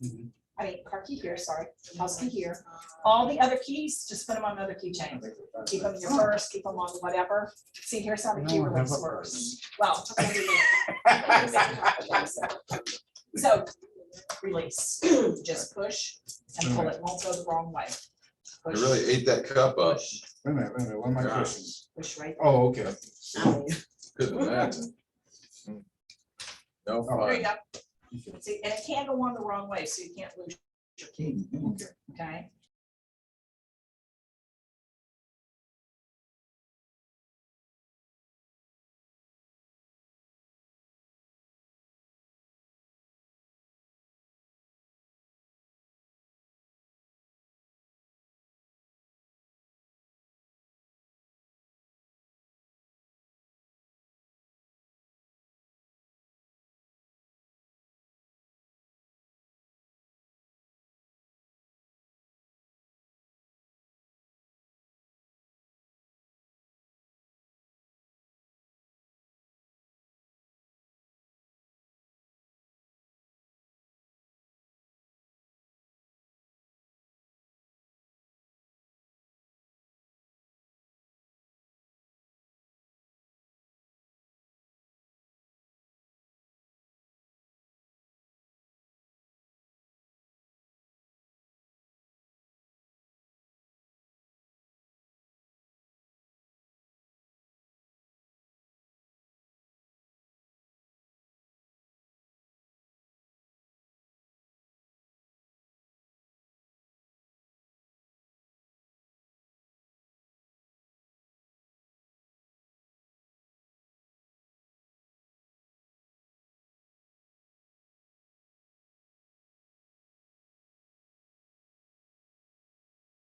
Mhm. I mean, car key here, sorry, house key here. All the other keys, just put them on another keychain. Keep them in your purse, keep them on whatever. See, here's how the key No, I have release a works. purse. Well. So release, just push and pull it, won't go the wrong way. I Push, really ate that cup up. push, Wait a minute, what am I Yeah. pushing? push right. Oh, okay. Couldn't imagine. No There you fun. go. See, and it can't go on the wrong way, so you can't lose your key, Okay. okay?